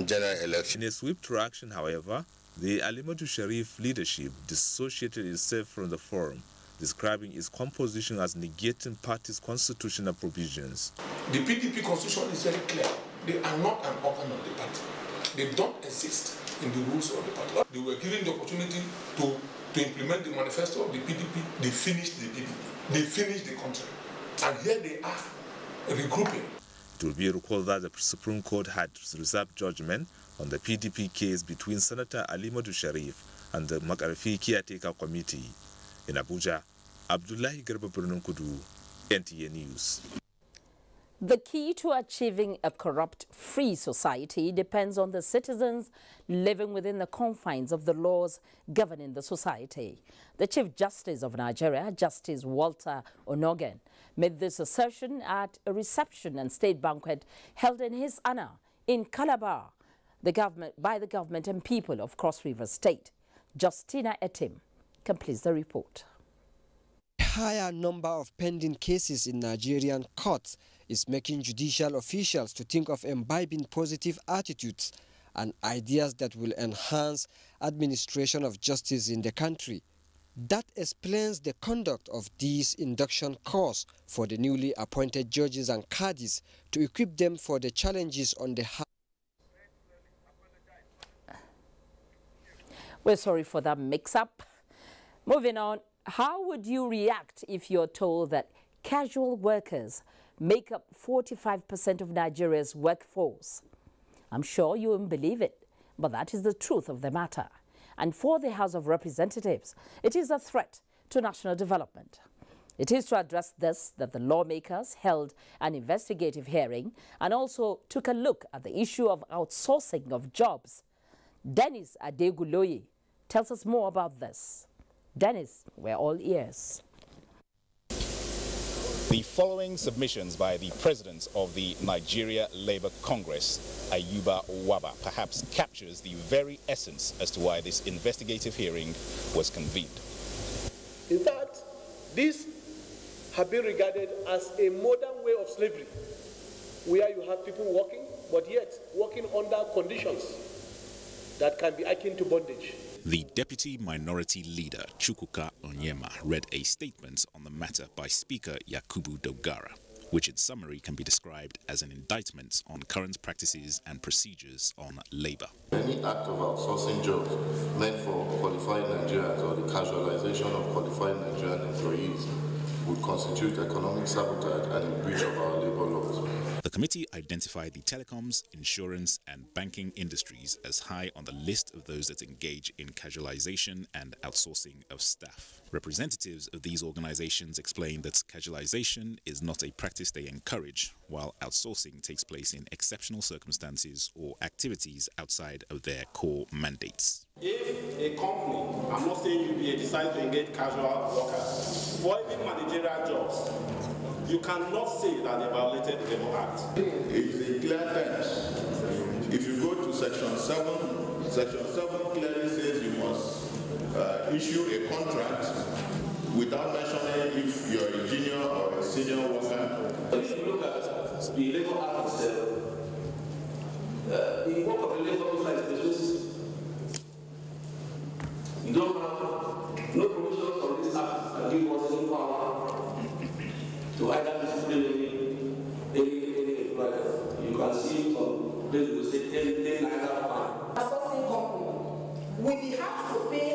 general election. In a swift reaction, however, the Alimadu Sharif leadership dissociated itself from the forum, describing its composition as negating party's constitutional provisions. The PDP constitution is very clear. They are not an organ of the party. They don't exist in the rules of the party. They were given the opportunity to implement the manifesto of the PDP. They finished the PDP. They finished the country. And here they are, regrouping. It will be recalled that the Supreme Court had reserved judgment on the PDP case between Senator Alimadu Sharif and the Makarfi Caretaker Committee. In Abuja, Abdullahi Garba Brinikudu, NTA News. The key to achieving a corrupt-free society depends on the citizens living within the confines of the laws governing the society. The Chief Justice of Nigeria, Justice Walter Onogen, made this assertion at a reception and state banquet held in his honor in Calabar by the government and people of Cross River State. Justina Etim completes the report. A higher number of pending cases in Nigerian courts is making judicial officials to think of imbibing positive attitudes and ideas that will enhance administration of justice in the country. That explains the conduct of this induction course for the newly appointed judges and cadis to equip them for the challenges on the high. We're sorry for that mix-up. Moving on, how would you react if you're told that casual workers make up 45% of Nigeria's workforce? I'm sure you won't believe it, but that is the truth of the matter. And for the House of Representatives, it is a threat to national development. It is to address this that the lawmakers held an investigative hearing and also took a look at the issue of outsourcing of jobs. Dennis Adeguloye tells us more about this. Dennis, we're all ears. The following submissions by the President of the Nigeria Labour Congress, Ayuba Waba, perhaps captures the very essence as to why this investigative hearing was convened. In fact, these have been regarded as a modern way of slavery, where you have people working, but yet working under conditions that can be akin to bondage. The Deputy Minority Leader, Chukwuka Onyema, read a statement on the matter by Speaker Yakubu Dogara, which in summary can be described as an indictment on current practices and procedures on labour. Any act of outsourcing jobs meant for qualified Nigerians or the casualization of qualified Nigerian employees would constitute economic sabotage and a breach of our labour laws. The committee identified the telecoms, insurance and banking industries as high on the list of those that engage in casualization and outsourcing of staff. Representatives of these organizations explained that casualization is not a practice they encourage, while outsourcing takes place in exceptional circumstances or activities outside of their core mandates. If a company, I'm not saying UBA, decides to engage casual workers for even managerial jobs, you cannot say that they violated the Labour Act. It's in clear terms. If you go to Section 7, Section 7 clearly says you must issue a contract without mentioning if you're a junior or a senior worker. If you look at the Labour Act itself, the work of the Labour Officer is exclusive. You don't have no provisions on this act that give us any power to either discipline any employer. You can see some places will say 10 naira fine. Outsourcing company, we have to pay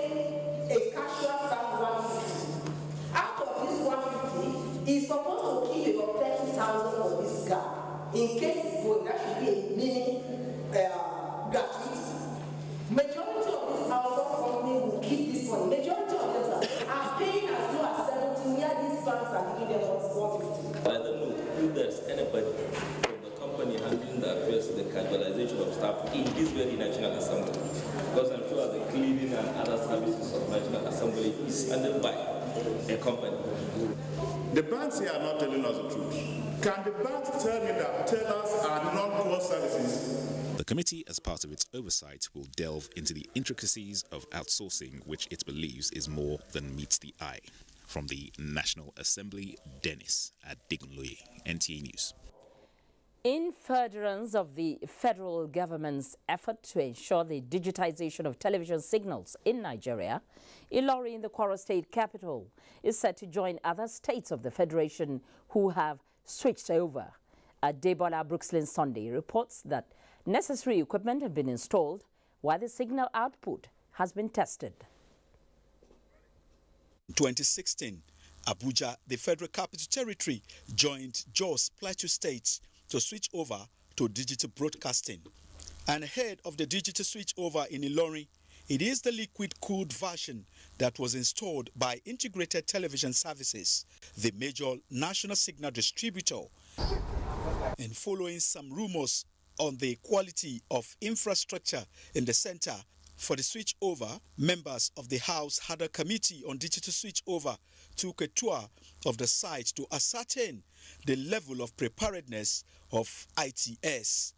a casual staff 150. Out of this 150, he's supposed to give about 30,000 for this guy. In case it's going, that should be a mini gratuity. staff in this very National Assembly, because I'm sure the cleaning and other services of National Assembly is handled by a company. The banks here are not telling us the truth. Can the banks tell me that tellers are non-core services? The committee, as part of its oversight, will delve into the intricacies of outsourcing, which it believes is more than meets the eye. From the National Assembly, Dennis at Digunloye, NTA News. In furtherance of the federal government's effort to ensure the digitization of television signals in Nigeria, Ilorin, the Kwara State capital, is set to join other states of the federation who have switched over. Adebola Brooksland Sunday reports that necessary equipment have been installed while the signal output has been tested. 2016, Abuja, the Federal Capital Territory, joined Jos Plateau State to switch over to digital broadcasting. And ahead of the digital switch over in Ilorin, it is the liquid-cooled version that was installed by Integrated Television Services, the major national signal distributor. And following some rumors on the quality of infrastructure in the center for the switch over, members of the House had a committee on digital switch over took a tour of the site to ascertain the level of preparedness of ITS.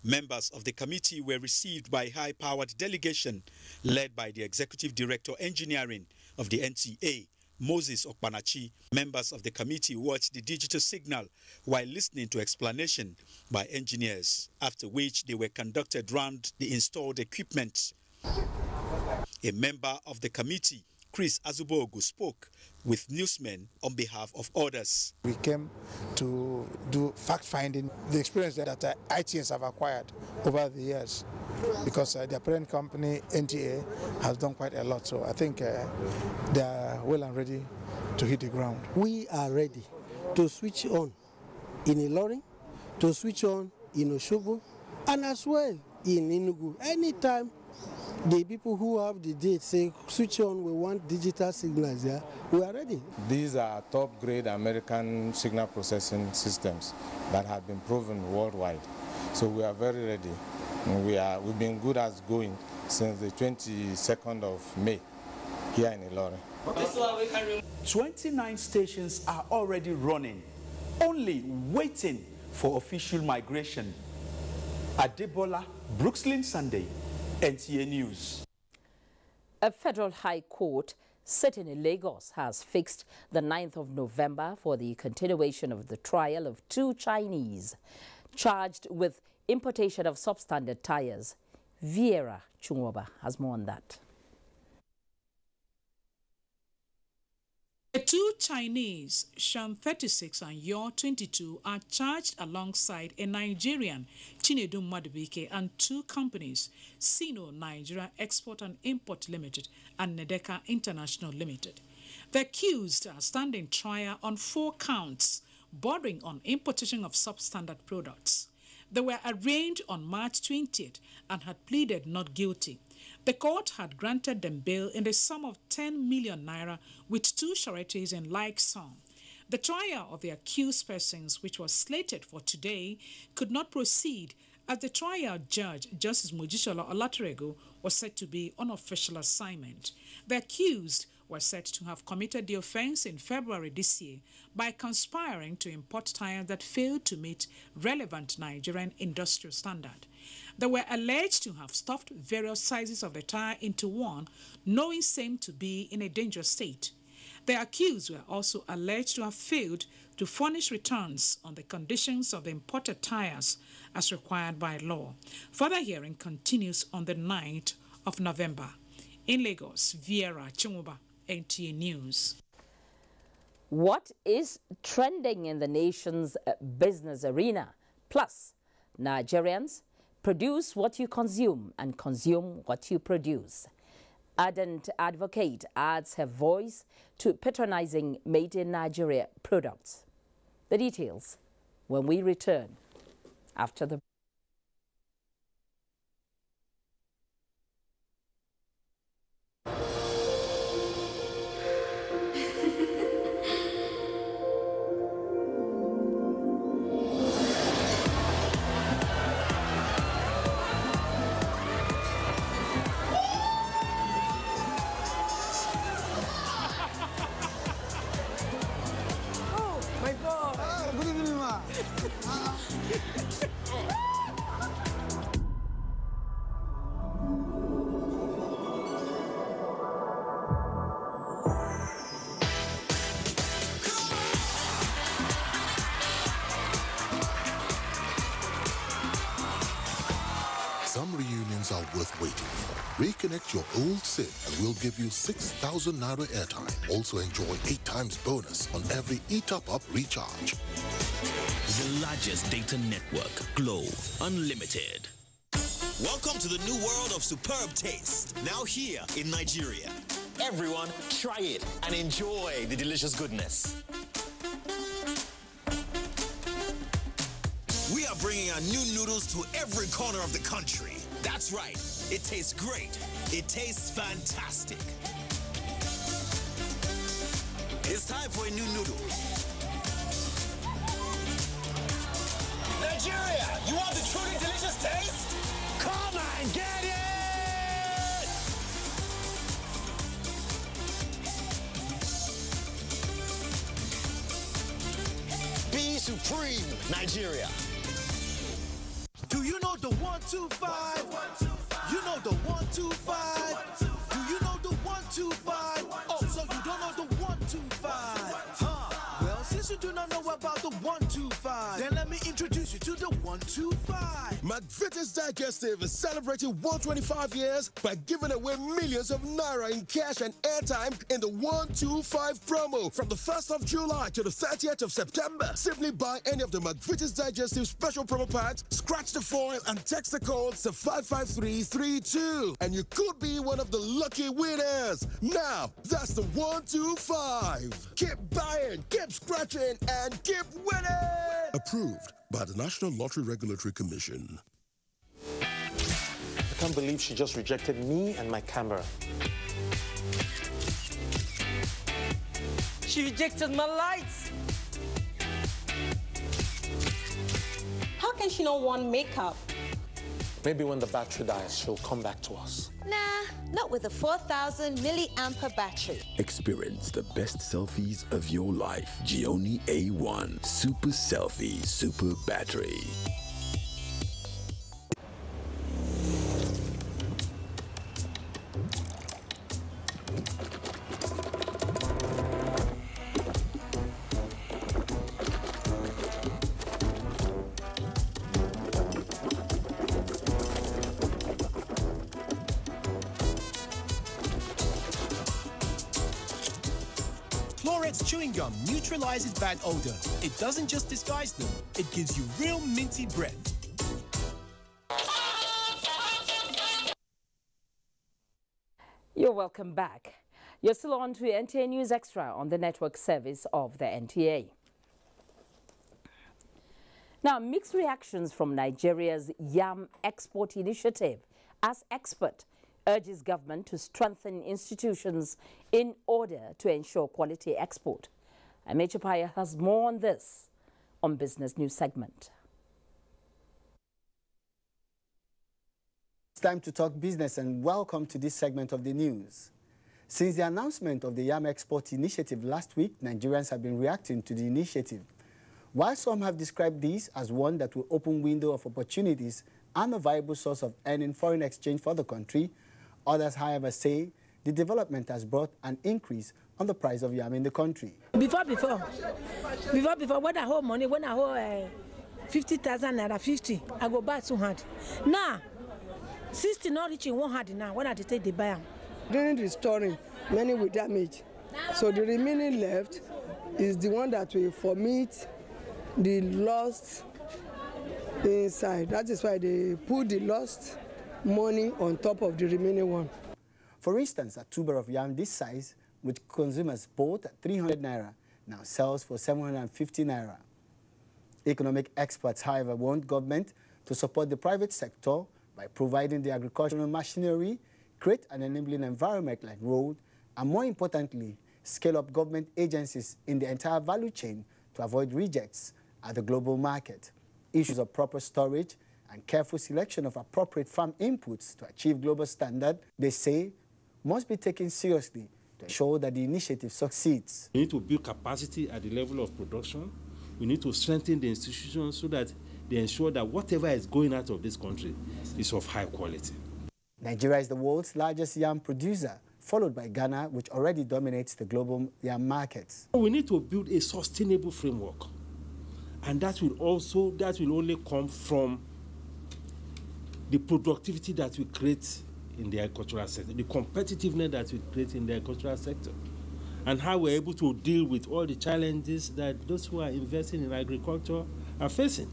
Members of the committee were received by a high-powered delegation led by the Executive Director Engineering of the NTA, Moses Okpanachi. Members of the committee watched the digital signal while listening to explanation by engineers, after which they were conducted round the installed equipment. A member of the committee, Chris Azubogu, spoke with newsmen on behalf of others. We came to do fact-finding, the experience that ITNs have acquired over the years, because their parent company, NTA, has done quite a lot. So I think they are well and ready to hit the ground. We are ready to switch on in Ilorin, to switch on in Osogbo, and as well in Enugu. Anytime the people who have the date say switch on, we want digital signals, yeah, we are ready. These are top-grade American signal processing systems that have been proven worldwide. So we are very ready. We've been good as going since the 22nd of May here in Ilorin. 29 stations are already running, only waiting for official migration. Adebola, Brooksland Sunday, NTA News. A federal high court sitting in Lagos has fixed the 9th of November for the continuation of the trial of 2 Chinese charged with importation of substandard tires. Vieira Chungwoba has more on that. The 2 Chinese, Shan 36 and Yor 22, are charged alongside a Nigerian, Chinedu Madubike, and 2 companies, Sino Nigeria Export and Import Limited and Nedeka International Limited. The accused are standing trial on 4 counts bordering on importation of substandard products. They were arraigned on March 20th and had pleaded not guilty. The court had granted them bail in the sum of 10 million naira with 2 sureties in like sum. The trial of the accused persons, which was slated for today, could not proceed as the trial judge, Justice Judicial Olaturegu, was said to be on official assignment. The accused were said to have committed the offense in February this year by conspiring to import tires that failed to meet relevant Nigerian industrial standard. They were alleged to have stuffed various sizes of the tire into one, knowing same to be in a dangerous state. The accused were also alleged to have failed to furnish returns on the conditions of the imported tires as required by law. Further hearing continues on the 9th of November. In Lagos, Vieira Chungwoba, NTA News. What is trending in the nation's business arena? Plus, Nigerians, produce what you consume and consume what you produce. Ardent advocate adds her voice to patronizing made in Nigeria products. The details when we return after the Some reunions are worth waiting for. Reconnect your old SIM and we'll give you 6,000 Naira airtime. Also enjoy 8 times bonus on every e-top-up recharge. The largest data network, Glow Unlimited. Welcome to the new world of superb taste, now here in Nigeria. Everyone, try it and enjoy the delicious goodness. We are bringing our new noodles to every corner of the country. That's right, it tastes great. It tastes fantastic. It's time for a new noodle. Nigeria, you want the truly delicious taste? Come and get it! Be supreme, Nigeria. Do you know the 125? You know the 125? Do you know the 125? Oh, so you don't know the 125? Well, since you do not know about the 125, then let me introduce you to the 125. McVitie's Digestive is celebrating 125 years by giving away millions of Naira in cash and airtime in the 125 promo from the 1st of July to the 30th of September. Simply buy any of the McVitie's Digestive special promo packs, scratch the foil and text the code to 55332 and you could be one of the lucky winners. Now, that's the 125. Keep buying, keep scratching, and keep winning. Approved by the National Lottery Regulatory Commission. I can't believe she just rejected me and my camera. She rejected my lights. How can she not want makeup? Maybe when the battery dies, she'll come back to us. Nah, not with a 4,000 milliampere battery. Experience the best selfies of your life. Gioni A1 Super Selfie Super Battery. Chewing gum neutralizes bad odor. It doesn't just disguise them, it gives you real minty breath. You're welcome back. You're still on to NTA News Extra on the network service of the NTA. Now, mixed reactions from Nigeria's yam export initiative as expert urges government to strengthen institutions in order to ensure quality export. Amechi Paya has more on this on Business News segment. It's time to talk business and welcome to this segment of the news. Since the announcement of the yam export initiative last week, Nigerians have been reacting to the initiative. While some have described this as one that will open window of opportunities and a viable source of earning foreign exchange for the country, others, however, say the development has brought an increase on the price of yam in the country. Before, when I hold money, when I hold 50,000 naira, 50, I go buy 200. Now, 60 not reaching 100 now, when I take the buy. During the storing, many will damage. So the remaining left is the one that will formit the lost inside. That is why they put the lost money on top of the remaining one. For instance, a tuber of yam this size, which consumers bought at 300 naira, now sells for 750 naira. Economic experts, however, want government to support the private sector by providing the agricultural machinery, create an enabling environment like road, and more importantly, scale up government agencies in the entire value chain to avoid rejects at the global market. Issues of proper storage and careful selection of appropriate farm inputs to achieve global standard, they say, must be taken seriously to ensure that the initiative succeeds. We need to build capacity at the level of production. We need to strengthen the institutions so that they ensure that whatever is going out of this country is of high quality. Nigeria is the world's largest yam producer, followed by Ghana, which already dominates the global yam markets. We need to build a sustainable framework, and that will only come from the productivity that we create in the agricultural sector, the competitiveness that we create in the agricultural sector, and how we're able to deal with all the challenges that those who are investing in agriculture are facing.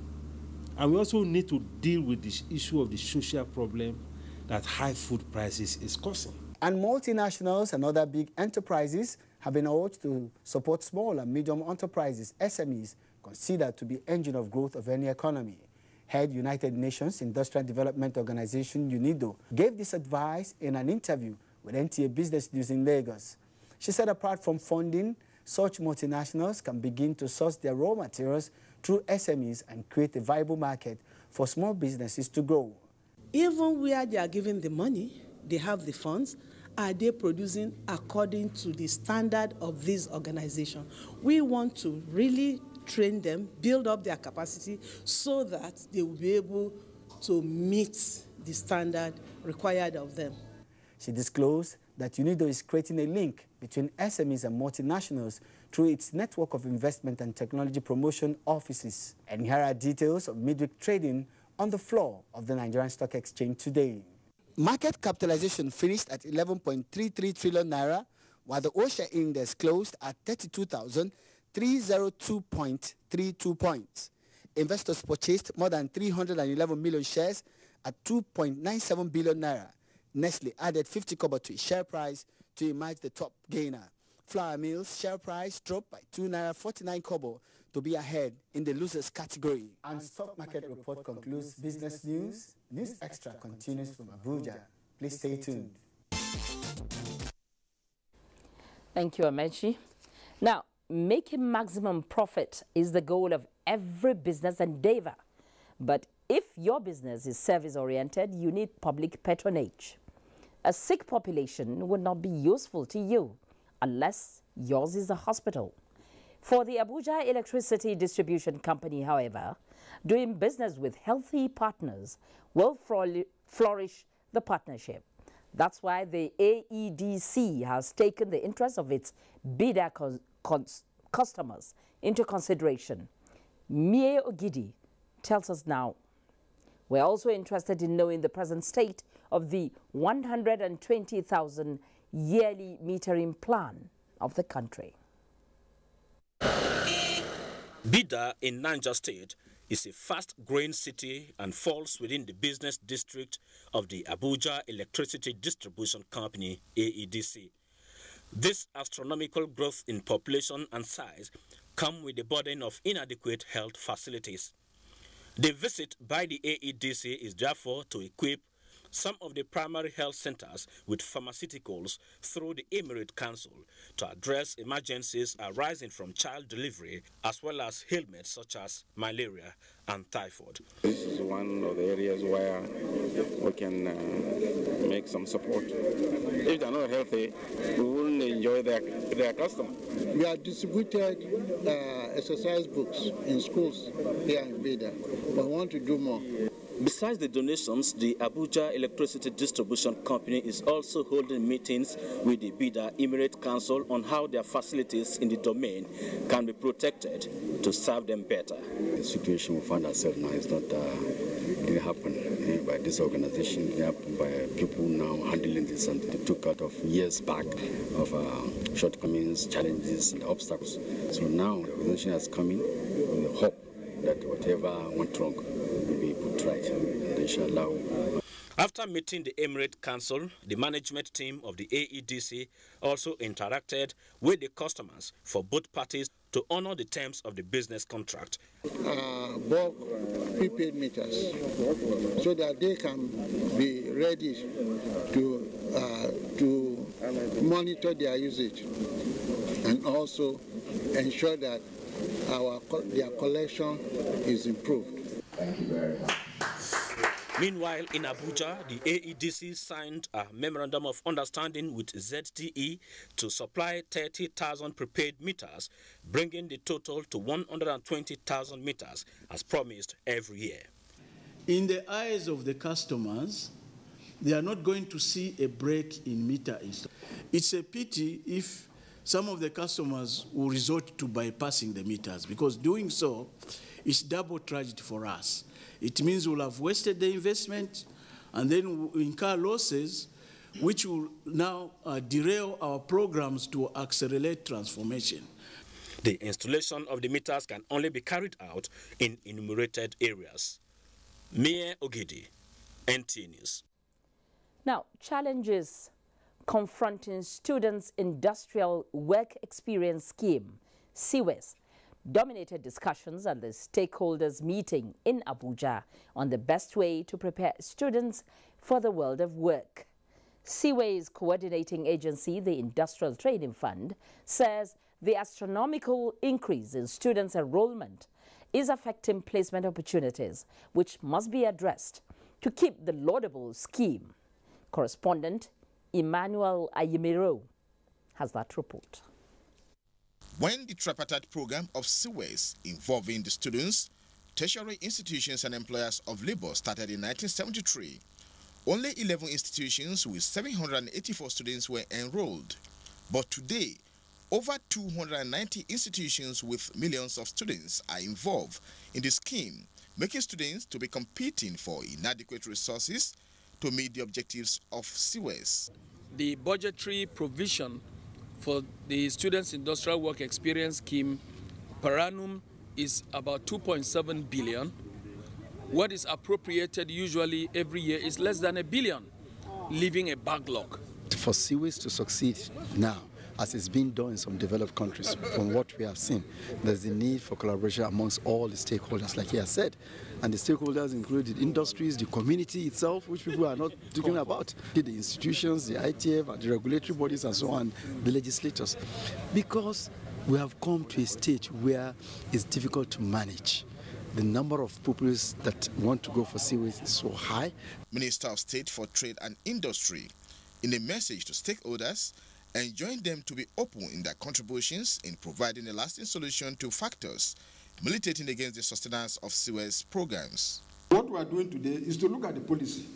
And we also need to deal with this issue of the social problem that high food prices is causing. And multinationals and other big enterprises have been urged to support small and medium enterprises, SMEs, considered to be engine of growth of any economy. Head United Nations Industrial Development Organization, UNIDO, gave this advice in an interview with NTA Business News in Lagos. She said apart from funding, such multinationals can begin to source their raw materials through SMEs and create a viable market for small businesses to grow. Even where they are giving the money, they have the funds, are they producing according to the standard of this organization? We want to really train them, build up their capacity so that they will be able to meet the standard required of them. She disclosed that UNIDO is creating a link between SMEs and multinationals through its network of investment and technology promotion offices. And here are details of midweek trading on the floor of the Nigerian Stock Exchange today. Market capitalization finished at 11.33 trillion naira, while the OSHA index closed at 32,302.32 points. Investors purchased more than 311 million shares at 2.97 billion naira. Nestle added 50 kobo to its share price to emerge the top gainer. Flour Mills' share price dropped by 2.49 naira to be ahead in the losers category. And stock market report concludes business news. News Extra continues from Abuja. Please stay tuned. Thank you, Amechi. Now, making maximum profit is the goal of every business endeavor. But if your business is service-oriented, you need public patronage. A sick population would not be useful to you unless yours is a hospital. For the Abuja Electricity Distribution Company, however, doing business with healthy partners will flourish the partnership. That's why the AEDC has taken the interest of its bidder customers into consideration. Mie Ogidi tells us now. We're also interested in knowing the present state of the 120,000 yearly metering plan of the country. Bida in Niger State is a fast-growing city and falls within the business district of the Abuja Electricity Distribution Company, AEDC. This astronomical growth in population and size come with the burden of inadequate health facilities. The visit by the AEDC is therefore to equip some of the primary health centers with pharmaceuticals through the Emirate Council to address emergencies arising from child delivery as well as ailments such as malaria and typhoid. This is one of the areas where we can make some support. If they're not healthy, we wouldn't enjoy their customer. We have distributed exercise books in schools here in Bida, but we want to do more. Besides the donations, the Abuja Electricity Distribution Company is also holding meetings with the Bida Emirate Council on how their facilities in the domain can be protected to serve them better. The situation we find ourselves now is not didn't happen by this organization. It happened by people now handling this, and they took out of years back of shortcomings, challenges, and obstacles. So now the organization has come in with the hope that whatever went wrong will be put right, and inshallah. After meeting the Emirate Council, the management team of the AEDC also interacted with the customers for both parties to honor the terms of the business contract. Bulk prepaid meters, so that they can be ready to monitor their usage and also ensure that their collection is improved. Thank you very much. Meanwhile, in Abuja, the AEDC signed a memorandum of understanding with ZTE to supply 30,000 prepaid meters, bringing the total to 120,000 meters as promised every year. In the eyes of the customers, they are not going to see a break in meter installation. It's a pity if some of the customers will resort to bypassing the meters, because doing so is double tragedy for us. It means we'll have wasted the investment and then incur losses, which will now derail our programs to accelerate transformation. The installation of the meters can only be carried out in enumerated areas. Mie Ogidi, NTA News. Now, challenges confronting students' industrial work experience scheme, CWES, dominated discussions at the stakeholders meeting in Abuja on the best way to prepare students for the world of work. CWES coordinating agency, the Industrial Training Fund, says the astronomical increase in students' enrollment is affecting placement opportunities, which must be addressed to keep the laudable scheme. Correspondent Emmanuel Ayimiro has that report. When the tripartite program of CWES involving the students, tertiary institutions and employers of labor started in 1973, only 11 institutions with 784 students were enrolled. But today, over 290 institutions with millions of students are involved in the scheme, making students to be competing for inadequate resources to meet the objectives of CWES. The budgetary provision for the Students' Industrial Work Experience Scheme per annum is about 2.7 billion. What is appropriated usually every year is less than $1 billion, leaving a backlog. For CWES to succeed now, as it's been done in some developed countries, from what we have seen, there's a need for collaboration amongst all the stakeholders, like he has said. And the stakeholders include the industries, the community itself, which people are not talking about, the institutions, the ITF, the regulatory bodies, and so on, the legislators. Because we have come to a stage where it's difficult to manage. The number of pupils that want to go for CWES is so high. Minister of State for Trade and Industry, in a message to stakeholders, enjoined them to be open in their contributions in providing a lasting solution to factors militating against the sustenance of CWES programs. What we are doing today is to look at the policy.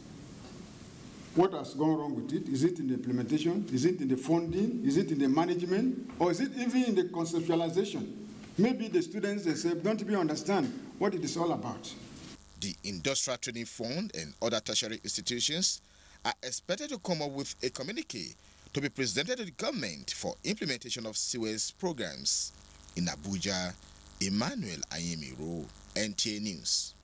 What has gone wrong with it? Is it in the implementation? Is it in the funding? Is it in the management? Or is it even in the conceptualization? Maybe the students themselves don't even understand what it is all about. The Industrial Training Fund and other tertiary institutions are expected to come up with a communique to be presented to the government for implementation of CWES programs. In Abuja, Emmanuel Ayimiro, NTA News.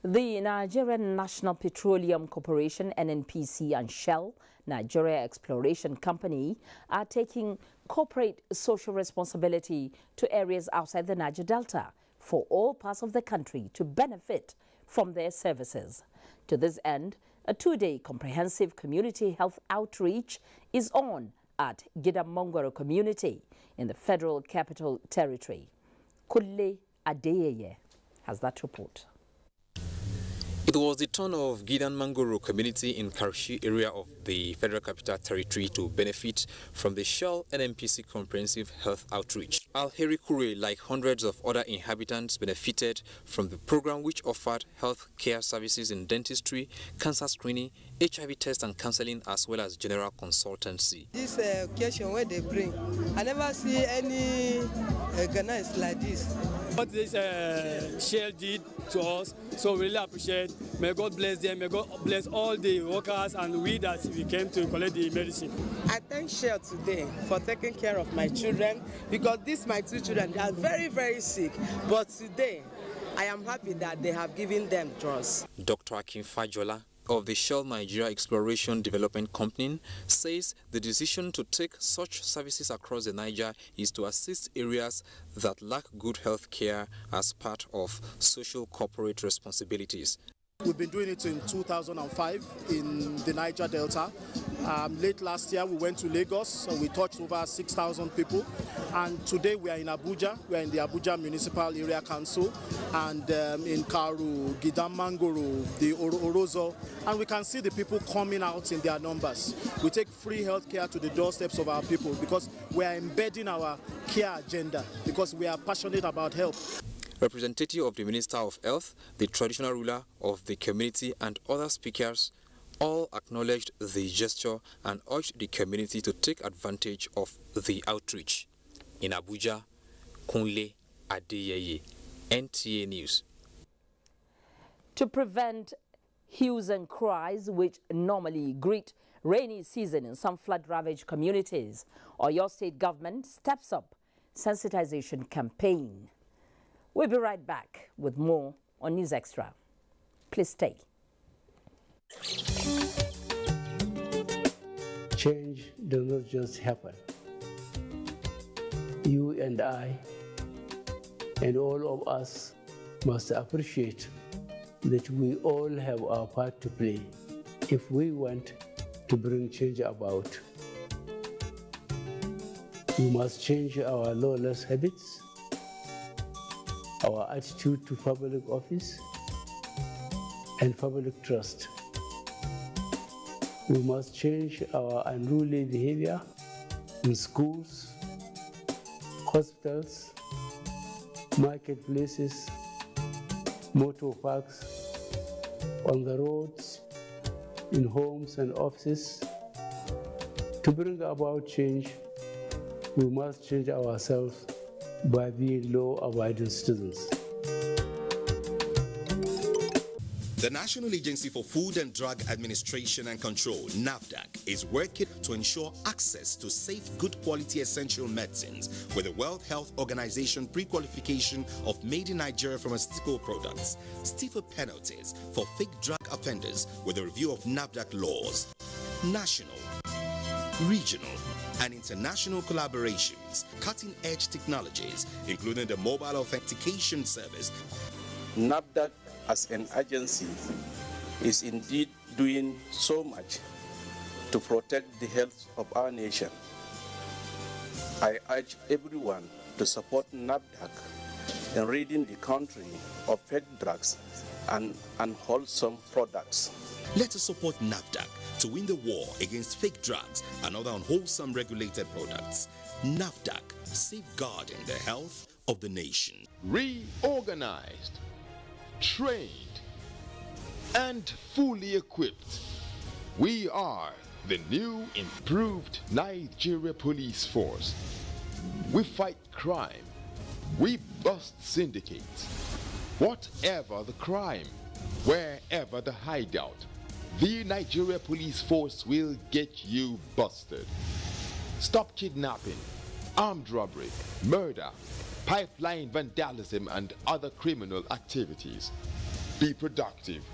The Nigerian National Petroleum Corporation, NNPC, and Shell, Nigeria Exploration Company, are taking corporate social responsibility to areas outside the Niger Delta for all parts of the country to benefit from their services. To this end, a two-day comprehensive community health outreach is on at Gidamongoro community in the Federal Capital Territory. Kulle Adeyeye has that report. It was the turn of Gidan Mangoro community in Karushi area of the Federal Capital Territory to benefit from the Shell NNPC Comprehensive Health Outreach. Al-Heri Kure, like hundreds of other inhabitants, benefited from the program which offered health care services in dentistry, cancer screening, HIV test and counseling, as well as general consultancy. This occasion where they bring, I never see any organized like this. What this Shell did to us, so we really appreciate. May God bless them, may God bless all the workers and we that we came to collect the medicine. I thank Shell today for taking care of my children, because these my two children, they are very, very sick. But today, I am happy that they have given them drugs. Dr. Akin Fajola of the Shell Nigeria Exploration Development Company says the decision to take such services across the Niger is to assist areas that lack good health care as part of social corporate responsibilities. We've been doing it in 2005 in the Niger Delta. Late last year we went to Lagos, so we touched over 6,000 people. And today we are in Abuja. We are in the Abuja Municipal Area Council, and in Karu, Gidamangoro, the Orozo, and we can see the people coming out in their numbers. We take free health care to the doorsteps of our people because we are embedding our care agenda, because we are passionate about health. Representative of the Minister of Health, the traditional ruler of the community, and other speakers all acknowledged the gesture and urged the community to take advantage of the outreach. In Abuja, Kunle Adeyeye, NTA News. To prevent Hues and cries which normally greet rainy season in some flood-ravaged communities. Oyo State government steps up sensitization campaign. We'll be right back with more on News Extra. Please stay. Change does not just happen. You and I and all of us must appreciate that we all have our part to play if we want to bring change about. We must change our lawless habits, our attitude to public office, and public trust. We must change our unruly behavior in schools, hospitals, marketplaces, motor parks, on the roads, in homes and offices. To bring about change, we must change ourselves by being law-abiding citizens. The National Agency for Food and Drug Administration and Control, NAFDAC, is working to ensure access to safe, good quality essential medicines with the World Health Organization pre-qualification of made in Nigeria pharmaceutical products, stiffer penalties for fake drug offenders with a review of NAFDAC laws, national, regional, and international collaborations, cutting-edge technologies, including the mobile authentication service. NAFDAC as an agency is indeed doing so much to protect the health of our nation. I urge everyone to support NAFDAC in ridding the country of fake drugs and unwholesome products. Let us support NAFDAC to win the war against fake drugs and other unwholesome regulated products. NAFDAC, safeguarding the health of the nation. Reorganized, trained, and fully equipped, we are the new improved Nigeria Police Force. We fight crime, we bust syndicates. Whatever the crime, wherever the hideout, the Nigeria Police Force will get you busted. Stop kidnapping, armed robbery, murder, pipeline vandalism, and other criminal activities. Be productive.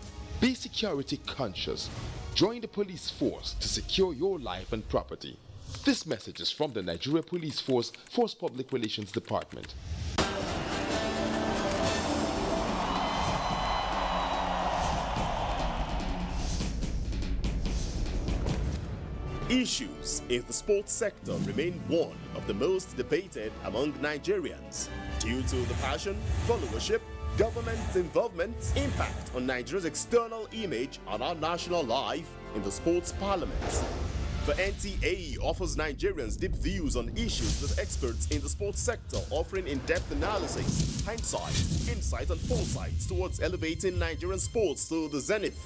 Be security conscious. Join the police force to secure your life and property. This message is from the Nigeria Police Force Public Relations Department. Issues in the sports sector remain one of the most debated among Nigerians due to the passion, followership, government involvement, impact on Nigeria's external image and our national life in the sports parliament. The NTA offers Nigerians deep views on issues with experts in the sports sector, offering in-depth analysis, hindsight, insight and foresight towards elevating Nigerian sports to the zenith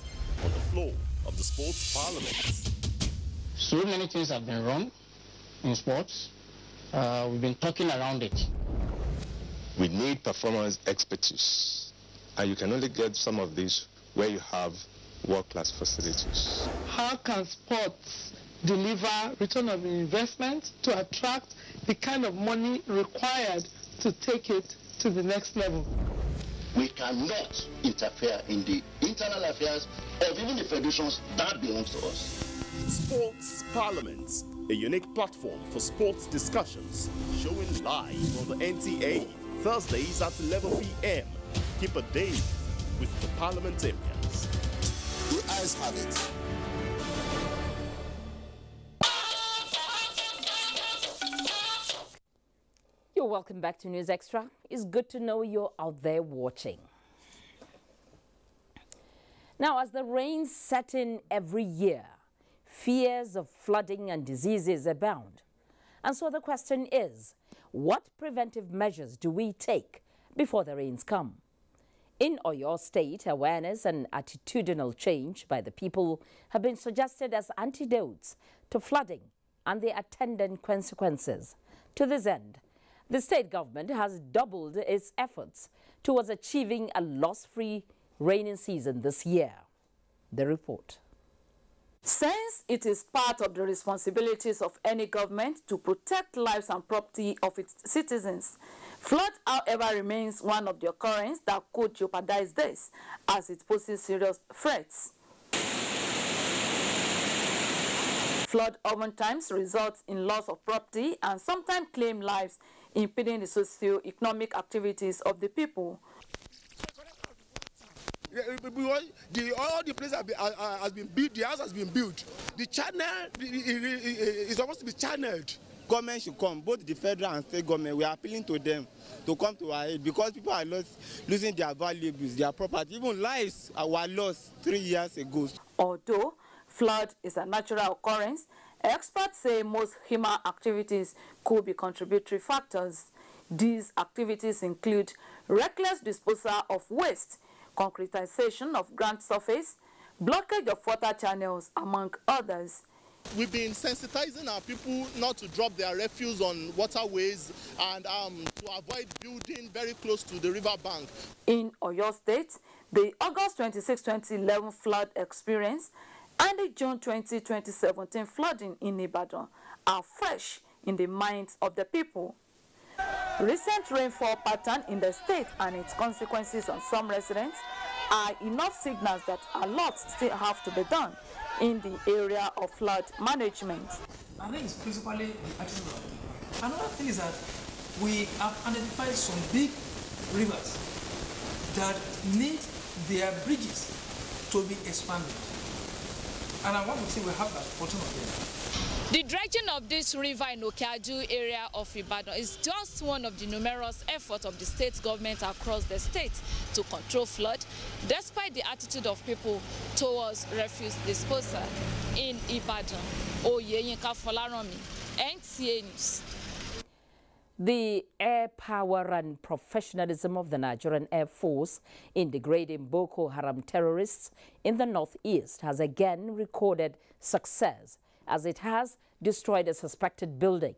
on the floor of the sports parliament. So many things have been wrong in sports. We've been talking around it. We need performance expertise, and you can only get some of this where you have world-class facilities. How can sports deliver return of investment to attract the kind of money required to take it to the next level? We cannot interfere in the internal affairs of even the federations that belongs to us. Sports Parliament, a unique platform for sports discussions, showing live on the NTA, Thursdays at 11 p.m. Keep a date with the parliamentarians. The eyes have it. You're welcome back to News Extra. It's good to know you're out there watching. Now, as the rains set in every year, fears of flooding and diseases abound. And so the question is, what preventive measures do we take before the rains come? In Oyo State, awareness and attitudinal change by the people have been suggested as antidotes to flooding and the attendant consequences. To this end, the state government has doubled its efforts towards achieving a loss-free rainy season this year. The report. Since it is part of the responsibilities of any government to protect lives and property of its citizens, flood, however, remains one of the occurrences that could jeopardize this, as it poses serious threats. Flood oftentimes results in loss of property and sometimes claim lives, impeding the socio-economic activities of the people. All the place has been built, the house has been built. The channel is supposed to be channeled. Government should come, both the federal and state government. We are appealing to them to come to our aid because people are losing their valuables, their property. Even lives were lost 3 years ago. Although flood is a natural occurrence, experts say most human activities could be contributory factors. These activities include reckless disposal of waste, concretization of ground surface, blockage of water channels, among others. We've been sensitizing our people not to drop their refuse on waterways and to avoid building very close to the river bank. In Oyo State, the August 26, 2011 flood experience and the June 20, 2017 flooding in Ibadan are fresh in the minds of the people. Recent rainfall pattern in the state and its consequences on some residents are enough signals that a lot still have to be done in the area of flood management. I think it's principally the attitude of people. Another thing is that we have identified some big rivers that need their bridges to be expanded. And I want to say we have that 14 of them. The dredging of this river in Okaju area of Ibadan is just one of the numerous efforts of the state government across the state to control flood, despite the attitude of people towards refuse disposal. In Ibadan, Oyeyinka Folaranmi, NTA News. The air power and professionalism of the Nigerian Air Force in degrading Boko Haram terrorists in the northeast has again recorded success, as it has destroyed a suspected building,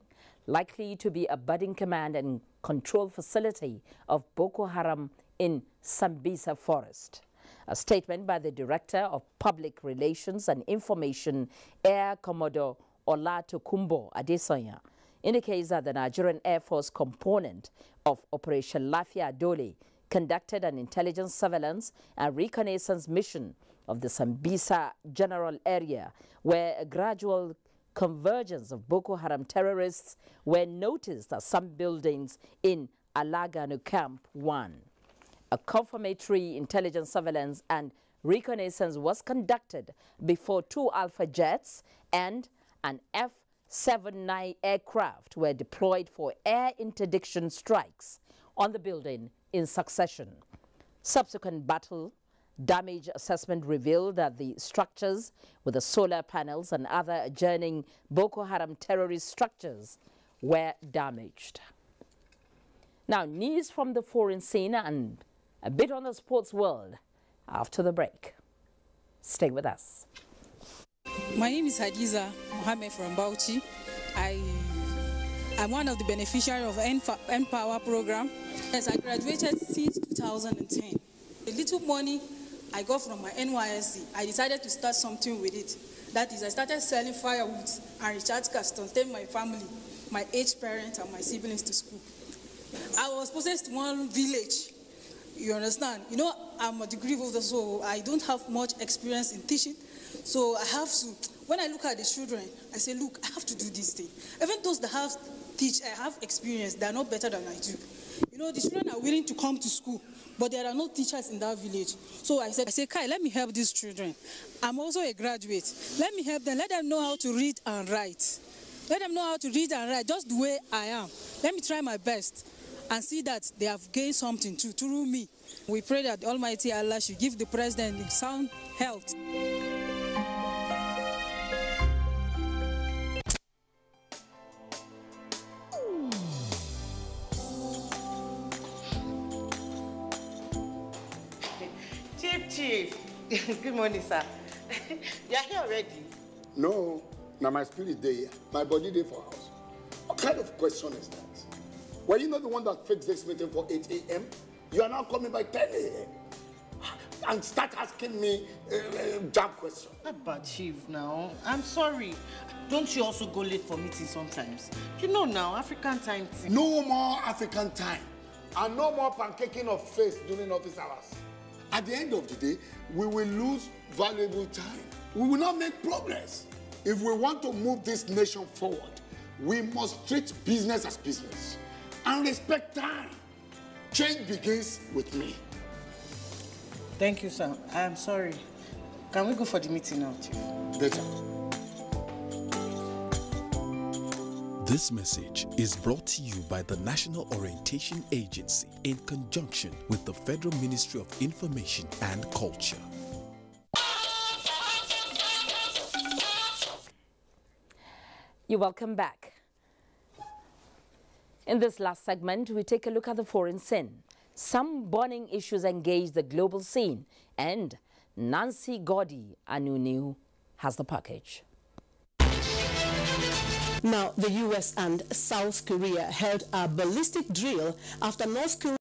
likely to be a budding command and control facility of Boko Haram in Sambisa Forest. A statement by the Director of Public Relations and Information, Air Commodore Olatokunbo Adesanya, indicates that the Nigerian Air Force component of Operation Lafia Dole conducted an intelligence surveillance and reconnaissance mission of the Sambisa general area, where a gradual convergence of Boko Haram terrorists were noticed at some buildings in Alaganu Camp 1. A confirmatory intelligence surveillance and reconnaissance was conducted before 2 Alpha jets and an F-79 aircraft were deployed for air interdiction strikes on the building in succession. Subsequent battle damage assessment revealed that the structures with the solar panels and other adjoining Boko Haram terrorist structures were damaged. Now, news from the foreign scene and a bit on the sports world after the break. Stay with us. My name is Hadiza Mohammed from Bauchi. I'm one of the beneficiaries of N-Power program. Yes, I graduated since 2010. The little money I got from my NYSC, I decided to start something with it. That is, I started selling firewood and recharge cards to take my family, my aged parents and my siblings to school. I was possessed to one village, you understand? You know, I'm a degree holder, so I don't have much experience in teaching. So I have to, when I look at the children, I say, look, I have to do this thing. Even those that have experience, they are not better than I do. You know, the children are willing to come to school, but there are no teachers in that village. So I said, Kai, let me help these children. I'm also a graduate. Let me help them. Let them know how to read and write. Let them know how to read and write just the way I am. Let me try my best and see that they have gained something too, through me. We pray that Almighty Allah should give the president sound health. Chief, good morning, sir. You are here already? No, now my spirit there, my body there for house. What kind of question is that? Were you not the one that fixed this meeting for 8 a.m.? You are now coming by 10 a.m. and start asking me jam questions. But Chief, now, I'm sorry. Don't you also go late for meetings sometimes? You know now, African time. No more African time. And no more pancaking of face during office hours. At the end of the day, we will lose valuable time. We will not make progress. If we want to move this nation forward, we must treat business as business and respect time. Change begins with me. Thank you, sir. I'm sorry. Can we go for the meeting now, Chief? Better. This message is brought to you by the National Orientation Agency in conjunction with the Federal Ministry of Information and Culture. You're welcome back. In this last segment, we take a look at the foreign scene. Some burning issues engage the global scene, and Nancy Gordy Anuniu has the package. Now, the U.S. and South Korea held a ballistic drill after North Korea